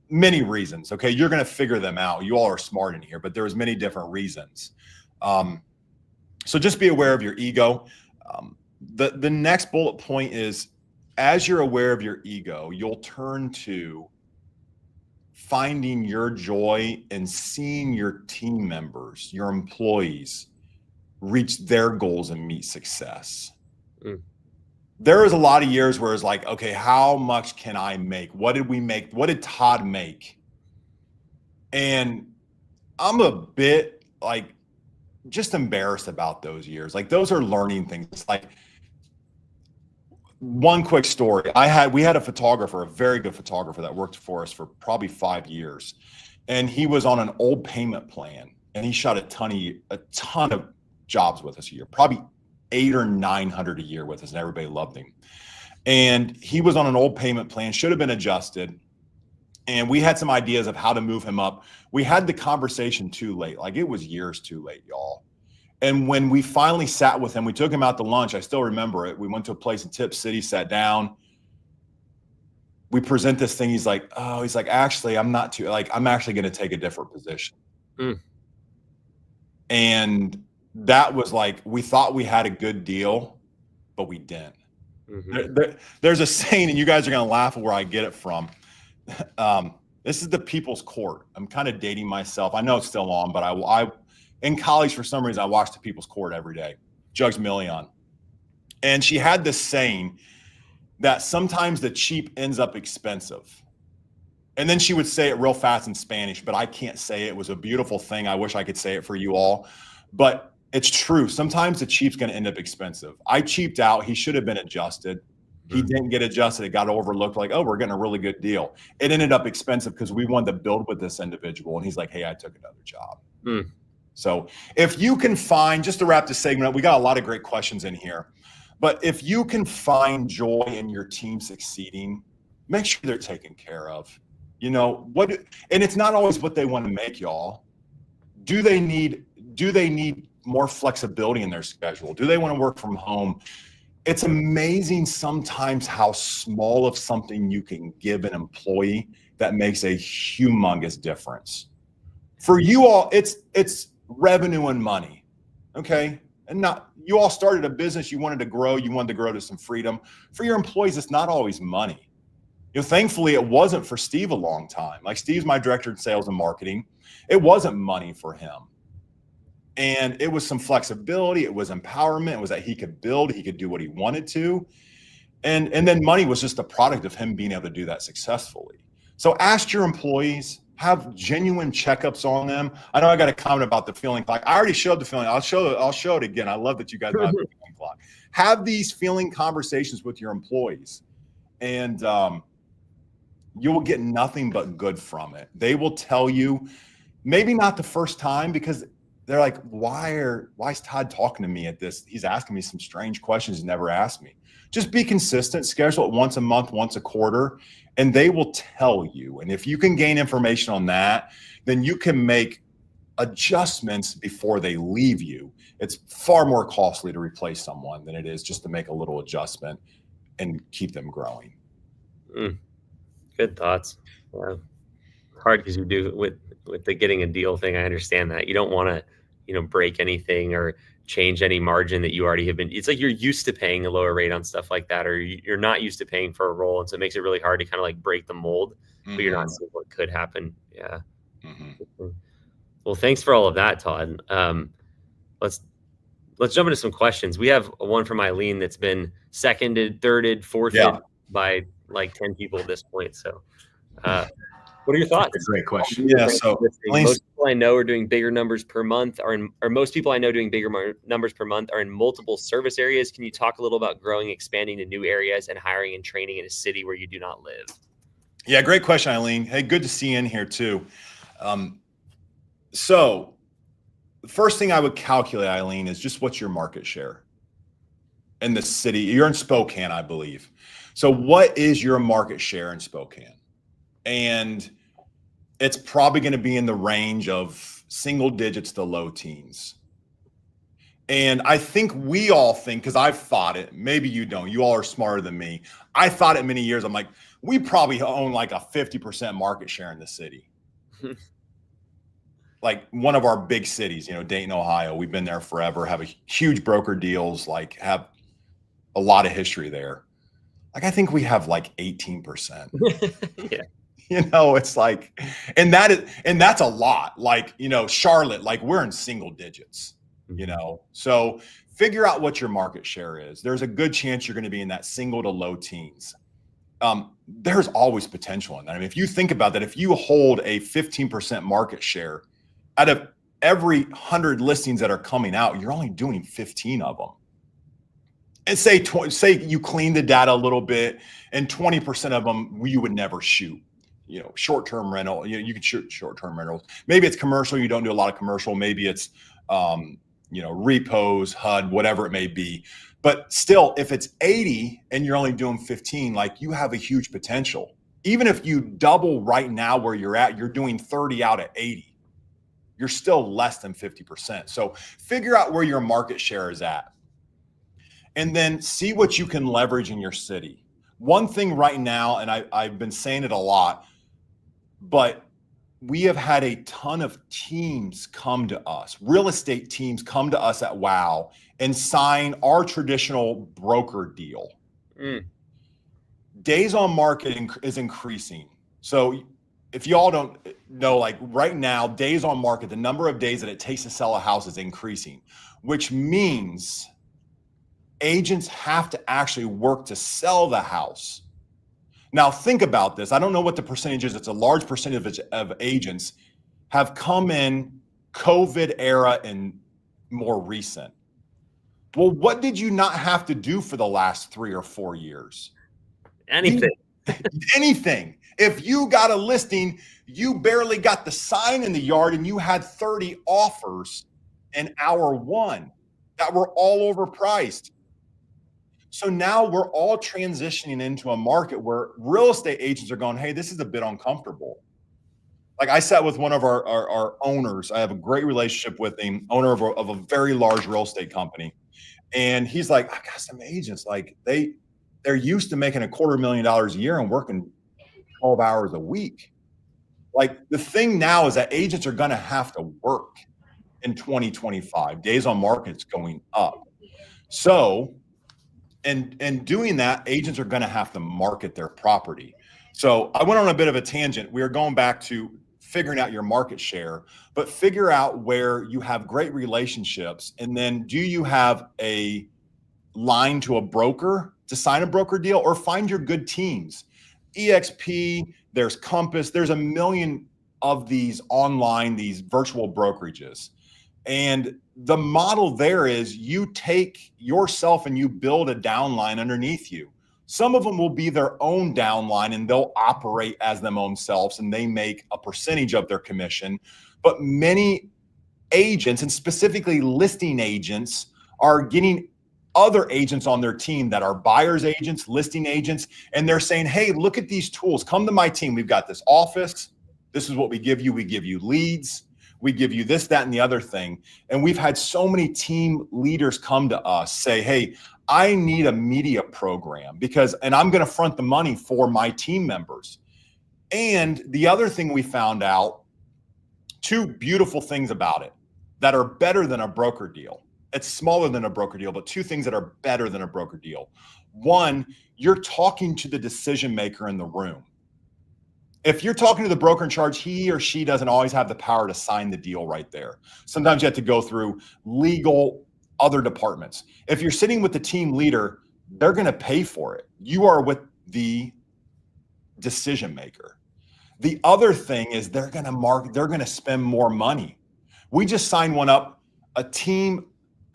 many reasons. Okay, you're going to figure them out. You all are smart in here, but there was many different reasons. So just be aware of your ego. The next bullet point is, as you're aware of your ego, you'll turn to finding your joy and seeing your team members, your employees, reach their goals and meet success. There was a lot of years where it's like, okay, how much can I make? What did we make? What did Todd make? And I'm a bit like just embarrassed about those years. Like, those are learning things. It's like, one quick story. We had a photographer, a very good photographer that worked for us for probably 5 years. And he was on an old payment plan, and he shot a ton of jobs with us a year, probably 800 or 900 a year with us, and everybody loved him. And he was on an old payment plan, should have been adjusted. And we had some ideas of how to move him up. We had the conversation too late. Like, it was years too late, y'all. And when we finally sat with him, we took him out to lunch. I still remember it. We went to a place in Tip City, sat down. We present this thing. He's like, actually, I'm actually going to take a different position. And that was like, we thought we had a good deal, but we didn't. There's a saying, and you guys are going to laugh at where I get it from. This is the People's Court. I'm kind of dating myself. I know it's still on, but I in college, for some reason, I watched the People's Court every day. Judge Million. And she had this saying that sometimes the cheap ends up expensive. And then she would say it real fast in Spanish, but I can't say it. It was a beautiful thing. I wish I could say it for you all. But it's true. Sometimes the cheap's going to end up expensive. I cheaped out. He should have been adjusted. He didn't get adjusted. It got overlooked, like, oh, we're getting a really good deal. It ended up expensive because we wanted to build with this individual. And he's like, hey, I took another job. So if you can find, just to wrap this segment up, we got a lot of great questions in here, but if you can find joy in your team succeeding, make sure they're taken care of. You know what? And it's not always what they want to make, y'all. Do they need more flexibility in their schedule? Do they want to work from home? It's amazing sometimes how small of something you can give an employee that makes a humongous difference. For you all, it's revenue and money, okay? And not, you all started a business, you wanted to grow to some freedom. For your employees, it's not always money. You know, thankfully, it wasn't for Steve a long time. Like, Steve's my director of sales and marketing. It wasn't money for him. And it was some flexibility. It was empowerment. It was that he could build, he could do what he wanted to. And then money was just a product of him being able to do that successfully. So ask your employees, have genuine checkups on them. I know I got a comment about the feeling clock. I already showed the feeling. I'll show it again. I love that you guys know the feeling clock. Have these feeling conversations with your employees, and you will get nothing but good from it. They will tell you, maybe not the first time, because they're like, why is Todd talking to me at this? He's asking me some strange questions he's never asked me. Just be consistent, schedule it once a month, once a quarter, and they will tell you. And if you can gain information on that, then you can make adjustments before they leave you. It's far more costly to replace someone than it is just to make a little adjustment and keep them growing. Good thoughts. Yeah. Hard because you do with the getting a deal thing. I understand that you don't want to break anything or change any margin that you already have been. It's like you're used to paying a lower rate on stuff like that, or you're not used to paying for a roll, and so it makes it really hard to kind of like break the mold. But you're not seeing what could happen. Yeah. Well, thanks for all of that, Todd. Let's jump into some questions. We have one from Eileen that's been seconded, thirded, fourthed by like 10 people at this point. So what are your thoughts? That's a great question. Yeah. So most people I know are doing bigger numbers per month, or most people I know doing bigger numbers per month are in multiple service areas. Can you talk a little about growing, expanding to new areas, and hiring and training in a city where you do not live? Yeah, great question, Eileen. Hey, good to see you in here too. So the first thing I would calculate, Eileen, is just what's your market share in the city. You're in Spokane, I believe. So what is your market share in Spokane? And it's probably going to be in the range of single digits to low teens. And I think we all think, because I've thought it, maybe you don't, you all are smarter than me. I thought it many years. I'm like, we probably own like a 50% market share in the city. Like one of our big cities, Dayton, Ohio, we've been there forever, have a huge broker deals, like have a lot of history there. Like, I think we have like 18%. Yeah. It's like, and that's a lot. Like, Charlotte, like we're in single digits, so figure out what your market share is. There's a good chance you're going to be in that single to low teens. There's always potential in that. I mean, if you think about that, if you hold a 15% market share out of every 100 listings that are coming out, you're only doing 15 of them. And say you clean the data a little bit, and 20% of them you would never shoot. Short-term rental. You can shoot short-term rentals. Maybe it's commercial. You don't do a lot of commercial. Maybe it's repos, HUD, whatever it may be. But still, if it's 80 and you're only doing 15, like you have a huge potential. Even if you double right now where you're at, you're doing 30 out of 80. You're still less than 50%. So figure out where your market share is at. And then see what you can leverage in your city. One thing right now, and I've been saying it a lot, but we have had a ton of teams come to us, real estate teams come to us at WOW and sign our traditional broker deal. Days on market is increasing. So if y'all don't know, like right now, days on market, the number of days that it takes to sell a house is increasing, which means agents have to actually work to sell the house. Now think about this. I don't know what the percentage is. It's a large percentage of agents have come in COVID era and more recent. Well, what did you not have to do for the last 3 or 4 years? Anything. Anything. If you got a listing, you barely got the sign in the yard and you had 30 offers in hour one that were all overpriced. So now we're all transitioning into a market where real estate agents are going, hey, this is a bit uncomfortable. Like I sat with one of our owners. I have a great relationship with him, owner of a very large real estate company. And he's like, I got some agents, like they're used to making $250,000 a year and working 12 hours a week. Like the thing now is that agents are going to have to work in 2025. Days on market's going up. So, and doing that, agents are going to have to market their property. So I went on a bit of a tangent. We are going back to figuring out your market share, but figure out where you have great relationships. And then do you have a line to a broker to sign a broker deal, or find your good teams? EXP, there's Compass, there's a million of these online, these virtual brokerages. And the model there is you take yourself and you build a downline underneath you. Some of them will be their own downline and they'll operate as them own selves and they make a percentage of their commission. But many agents, and specifically listing agents, are getting other agents on their team that are buyers agents, listing agents, and they're saying, hey, look at these tools. Come to my team. We've got this office. This is what we give you. We give you leads. We give you this, that, and the other thing. And we've had so many team leaders come to us say, hey, I need a media program and I'm going to front the money for my team members. And the other thing we found out, two beautiful things about it that are better than a broker deal. It's smaller than a broker deal, but 2 things that are better than a broker deal. One, you're talking to the decision maker in the room. If you're talking to the broker in charge, he or she doesn't always have the power to sign the deal right there. Sometimes you have to go through legal, other departments. If you're sitting with the team leader, they're going to pay for it. You are with the decision maker. The other thing is they're going to spend more money. We just signed one up, a team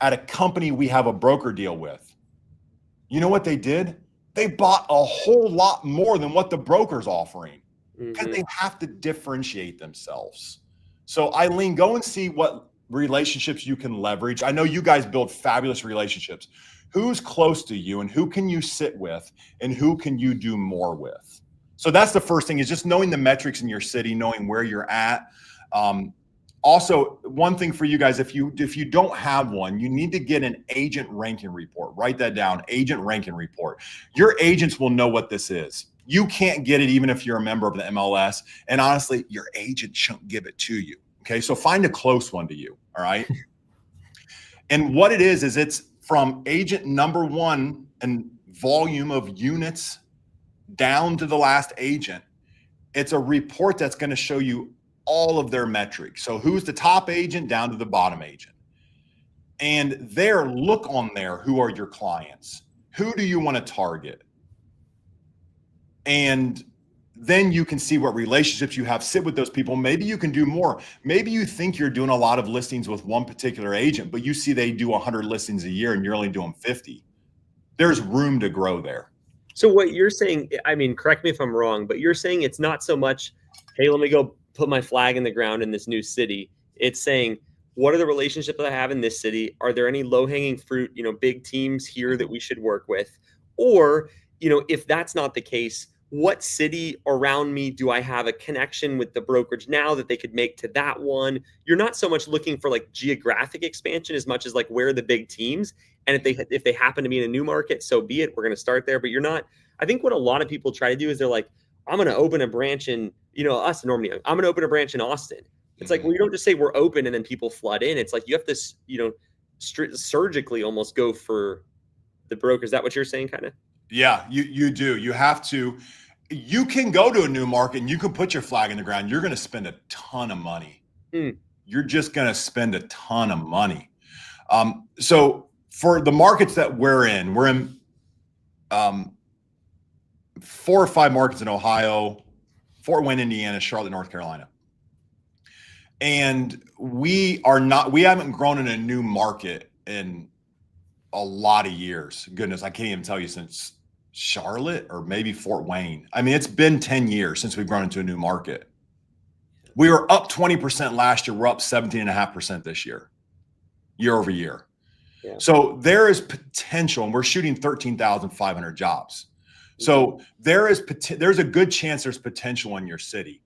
at a company we have a broker deal with. You know what they did? They bought a whole lot more than what the broker's offering, because they have to differentiate themselves. So Eileen, go and see what relationships you can leverage. I know you guys build fabulous relationships. Who's close to you and who can you sit with and who can you do more with? So that's the first thing, is just knowing the metrics in your city, knowing where you're at. Also, one thing for you guys, if you don't have one, you need to get an agent ranking report. Write that down, agent ranking report. Your agents will know what this is. You can't get it even if you're a member of the MLS. And honestly, your agent shouldn't give it to you. Okay, so find a close one to you, all right? And what it is it's from agent number 1 and volume of units down to the last agent. It's a report that's going to show you all of their metrics. So who's the top agent down to the bottom agent. And there, look on there, who are your clients? Who do you want to target? And then you can see what relationships you have, sit with those people. Maybe you can do more. Maybe you think you're doing a lot of listings with one particular agent, but you see they do 100 listings a year and you're only doing 50. There's room to grow there. So what you're saying, I mean, correct me if I'm wrong, but you're saying it's not so much, hey, let me go put my flag in the ground in this new city. It's saying, what are the relationships that I have in this city? Are there any low-hanging fruit, big teams here that we should work with? Or, if that's not the case, what city around me do I have a connection with the brokerage now that they could make to that one? You're not so much looking for like geographic expansion as much as like where are the big teams. And if they happen to be in a new market, so be it. We're going to start there. But you're not. I think what a lot of people try to do is they're like, I'm going to open a branch in, us normally, I'm going to open a branch in Austin. It's like, well, you don't just say we're open and then people flood in. It's like you have to, surgically almost go for the broker. Is that what you're saying, kind of? Yeah, you do. You have to. You can go to a new market and you can put your flag in the ground. You're going to spend a ton of money. You're just going to spend a ton of money. So for the markets that we're in 4 or 5 markets in Ohio, Fort Wayne, Indiana, Charlotte, North Carolina. And we haven't grown in a new market in a lot of years. Goodness, I can't even tell you, since Charlotte or maybe Fort Wayne. I mean, it's been 10 years since we've grown into a new market. We were up 20% last year. We're up 17.5% this year over year. Yeah. So there is potential, and we're shooting 13,500 jobs. So there's a good chance there's potential in your city.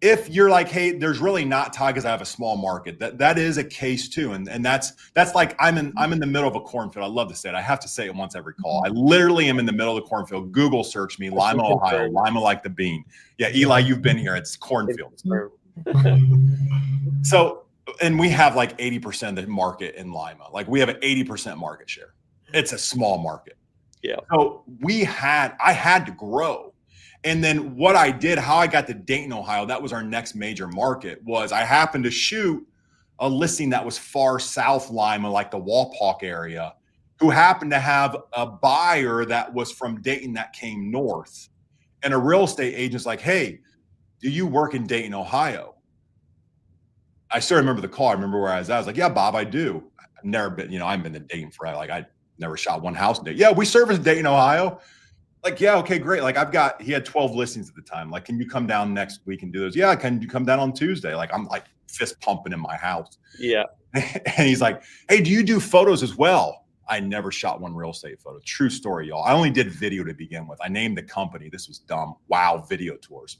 If you're like, hey, there's really not, Todd, because I have a small market, that is a case too. And that's like, I'm in the middle of a cornfield. I love to say it. I have to say it once every call. I literally am in the middle of the cornfield. Google search me, Lima, Ohio, Lima like the bean. Yeah, Eli, you've been here. It's cornfield. So, and we have like 80% of the market in Lima. Like we have an 80% market share. It's a small market. Yeah. So I had to grow. And then what I did, how I got to Dayton, Ohio, that was our next major market, was I happened to shoot a listing that was far south Lima, like the Walpock area, who happened to have a buyer that was from Dayton that came north. And a real estate agent's like, hey, do you work in Dayton, Ohio? I still remember the call. I remember where I was at. I was like, yeah, Bob, I do. I've never been, I've been to Dayton forever. Like I never shot one house in Dayton. Yeah, we service Dayton, Ohio. Like, yeah, okay, great. Like he had 12 listings at the time. Like, can you come down next week and do those? Yeah, can you come down on Tuesday? Like, I'm like fist pumping in my house. Yeah. And he's like, hey, do you do photos as well? I never shot one real estate photo. True story, y'all. I only did video to begin with. I named the company. This was dumb. Wow, Video Tours.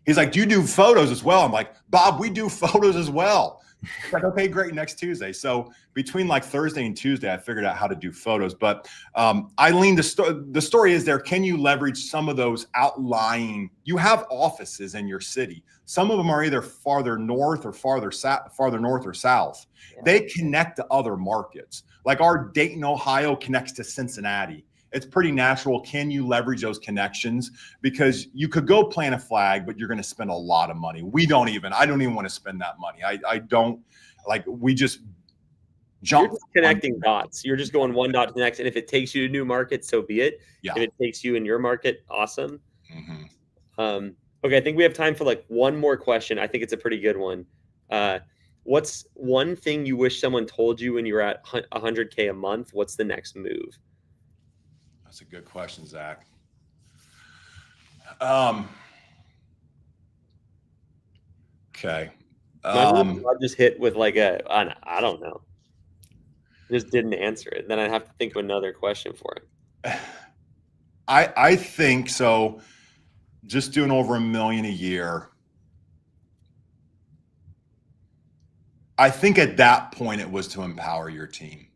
He's like, do you do photos as well? I'm like, Bob, we do photos as well. It's like, okay, great, next Tuesday. So between like Thursday and Tuesday, I figured out how to do photos. But I leaned the story is there. Can you leverage some of those outlying? You have offices in your city. Some of them are either farther north or farther north or south. Yeah. They connect to other markets. Like our Dayton, Ohio connects to Cincinnati. It's pretty natural. Can you leverage those connections? Because you could go plant a flag, but you're going to spend a lot of money. I don't even want to spend that money. I don't like, we just jump. You're just connecting dots. You're just going one dot to the next. And if it takes you to new markets, so be it. Yeah. If it takes you in your market, awesome. Mm-hmm. Okay. I think we have time for like one more question. I think it's a pretty good one. What's one thing you wish someone told you when you were at 100K a month? What's the next move? That's a good question, Zach. Okay. I just hit with like I don't know. Just didn't answer it. Then I'd have to think of another question for it. I think so. Just doing over $1 million a year. I think at that point it was to empower your team.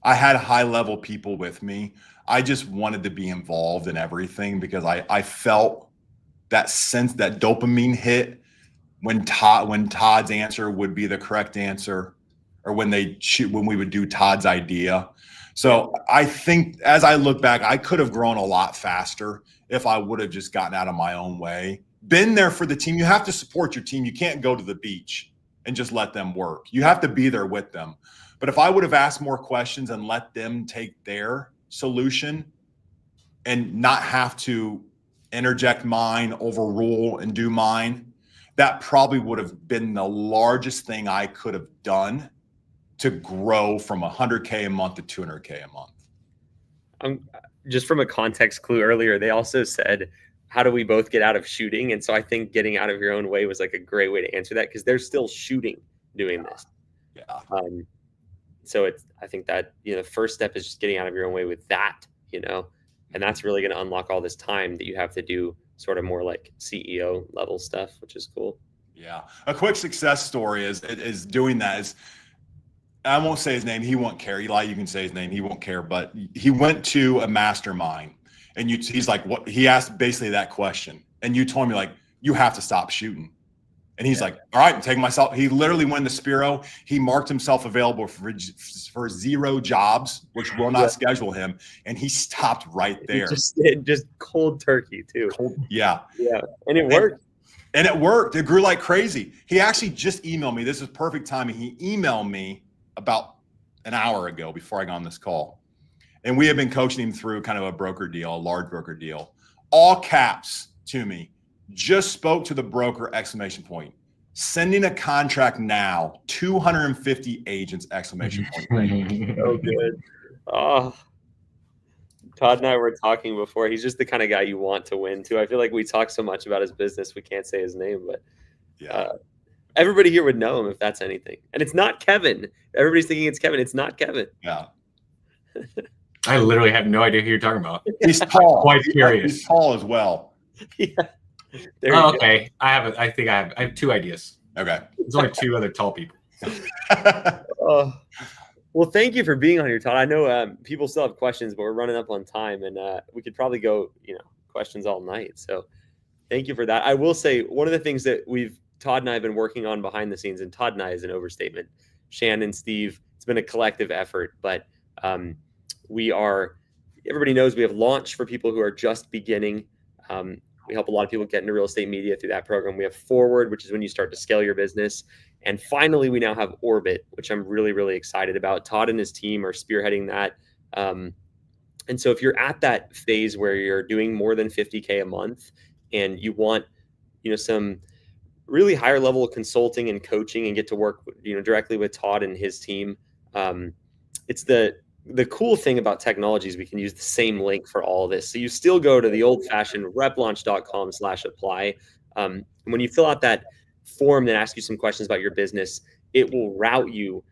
I had high level people with me. I just wanted to be involved in everything because I felt that sense, that dopamine hit when Todd's answer would be the correct answer, or when we would do Todd's idea. So I think as I look back, I could have grown a lot faster if I would have just gotten out of my own way. Been there for the team. You have to support your team. You can't go to the beach and just let them work. You have to be there with them. But if I would have asked more questions and let them take their solution and not have to interject mine, overrule, and do mine, that probably would have been the largest thing I could have done to grow from 100K a month to 200K a month. Just from a context clue earlier, they also said, how do we both get out of shooting? And so I think getting out of your own way was like a great way to answer that, because they're still shooting doing this. Yeah. So I think that, the first step is just getting out of your own way with that, and that's really going to unlock all this time that you have to do sort of more like CEO level stuff, which is cool. Yeah. A quick success story is doing that is, I won't say his name. He won't care. Eli, you can say his name. He won't care, but he went to a mastermind and he's like, what? He asked basically that question. And you told me like, you have to stop shooting. And he's like, all right, I'm taking myself. He literally went to Spiro. He marked himself available for 0 jobs, which will not schedule him. And he stopped right there. Just cold turkey too. Yeah. Yeah. And it worked. And it worked. It grew like crazy. He actually just emailed me. This is perfect timing. He emailed me about an hour ago before I got on this call. And we have been coaching him through kind of a broker deal, a large broker deal. All caps to me. Just spoke to the broker, ! Sending a contract now, 250 agents, ! Oh, good. Oh, Todd and I were talking before. He's just the kind of guy you want to win too. I feel like we talk so much about his business, we can't say his name, but everybody here would know him if that's anything. And it's not Kevin. Everybody's thinking it's Kevin. It's not Kevin. Yeah. I literally have no idea who you're talking about. He's tall. Quite curious. He's tall as well. Yeah. Okay. I have 2 ideas. Okay. There's only 2 other tall people. Well, thank you for being on here, Todd. I know people still have questions, but we're running up on time, and we could probably go, questions all night. So thank you for that. I will say one of the things that Todd and I have been working on behind the scenes, and Todd and I is an overstatement. Shannon, Steve, it's been a collective effort, but everybody knows we have Launch for people who are just beginning. We help a lot of people get into real estate media through that program. We have Forward, which is when you start to scale your business. And finally, we now have Orbit, which I'm really, really excited about. Todd and his team are spearheading that. And so if you're at that phase where you're doing more than 50K a month and you want, some really higher level consulting and coaching and get to work, directly with Todd and his team, it's the cool thing about technology is we can use the same link for all of this. So you still go to the old fashioned replaunch.com/apply. When you fill out that form that asks you some questions about your business, it will route you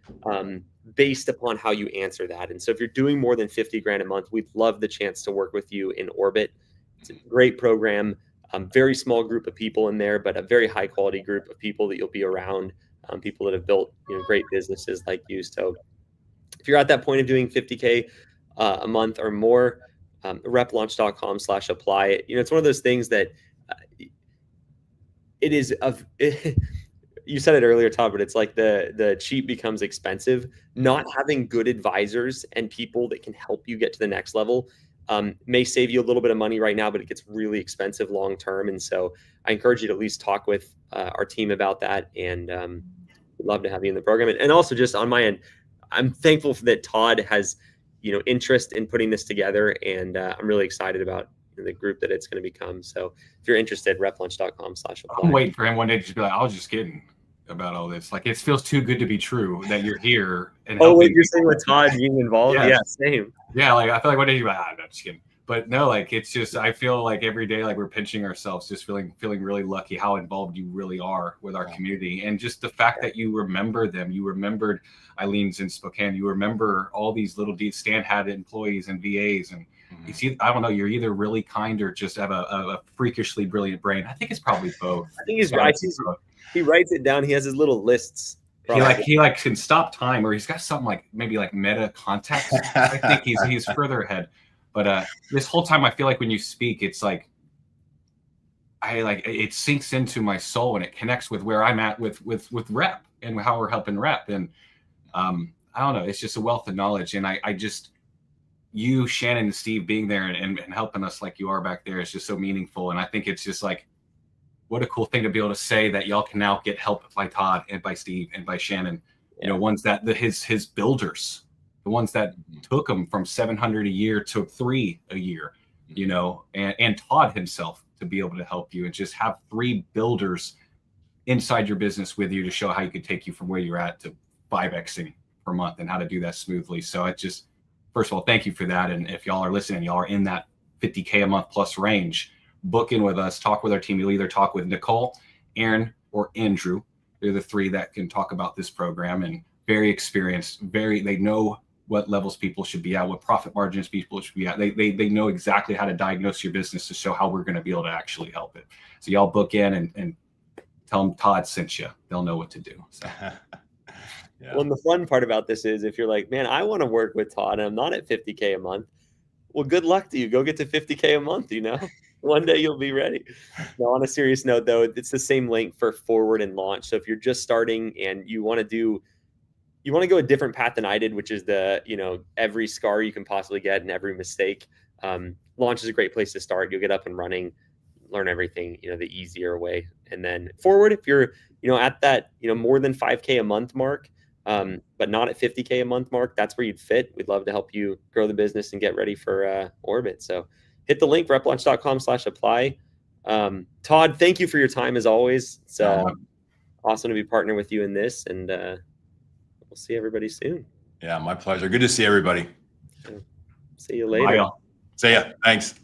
based upon how you answer that. And so if you're doing more than 50 grand a month, we'd love the chance to work with you in Orbit. It's a great program. Very small group of people in there, but a very high quality group of people that you'll be around, people that have built great businesses like you. So if you're at that point of doing 50K a month or more, replaunch.com/apply. It's one of those things that it is of you said it earlier, Todd, but it's like the cheap becomes expensive. Not having good advisors and people that can help you get to the next level may save you a little bit of money right now, but it gets really expensive long term. And so I encourage you to at least talk with our team about that. And we'd love to have you in the program. And also, just on my end, I'm thankful that Todd has interest in putting this together, and I'm really excited about the group that it's going to become. So if you're interested, replaunch.com/apply. I'm waiting for him one day to just be like, I was just kidding about all this. Like, it feels too good to be true that you're here. And wait, you're saying with Todd being involved? Yes. Yeah, same. Yeah, like I feel like one day you're like, I'm not just kidding. But no, like it's just, I feel like every day, like we're pinching ourselves, just feeling really lucky how involved you really are with our community. And just the fact that you remember them, you remembered Eileen's in Spokane, you remember all these little Stan had employees and VAs. And you see, I don't know, you're either really kind or just have a freakishly brilliant brain. I think it's probably both. I think he's right. He writes it down. He has his little lists. He can stop time, or he's got something like maybe like meta context. I think he's further ahead. But this whole time, I feel like when you speak, it's like it sinks into my soul and it connects with where I'm at with REPP and how we're helping REPP. And I don't know, it's just a wealth of knowledge. And I just, you, Shannon, and Steve being there and helping us like you are back there is just so meaningful. And I think it's just like, what a cool thing to be able to say that y'all can now get help by Todd and by Steve and by Shannon, ones that his builders, the ones that took him from 700 a year to 3 a year, and Todd himself to be able to help you and just have 3 builders inside your business with you to show how you could take you from where you're at to 5xing per month and how to do that smoothly. So it just, first of all, thank you for that. And if y'all are listening, y'all are in that 50K a month plus range, book in with us, talk with our team. You'll either talk with Nicole, Aaron, or Andrew. They're the 3 that can talk about this program, and very experienced, they know what levels people should be at, what profit margins people should be at. They know exactly how to diagnose your business to show how we're going to be able to actually help it. So y'all book in and tell them Todd sent you. They'll know what to do. So. Yeah. Well, and the fun part about this is if you're like, man, I want to work with Todd and I'm not at 50K a month. Well, good luck to you. Go get to 50K a month, One day you'll be ready. Now, on a serious note, though, it's the same link for forward and launch. So if you're just starting and you want to go a different path than I did, which is every scar you can possibly get and every mistake, launch is a great place to start. You'll get up and running, learn everything, the easier way. And then forward, if you're, at that, more than 5K a month mark, but not at 50K a month mark, that's where you'd fit. We'd love to help you grow the business and get ready for orbit. So hit the link, replaunch.com/apply. Todd, thank you for your time as always. It's awesome to be partnering with you in this, and we'll see everybody soon. Yeah, my pleasure. Good to see everybody. See you later. Bye, y'all. See ya. Thanks.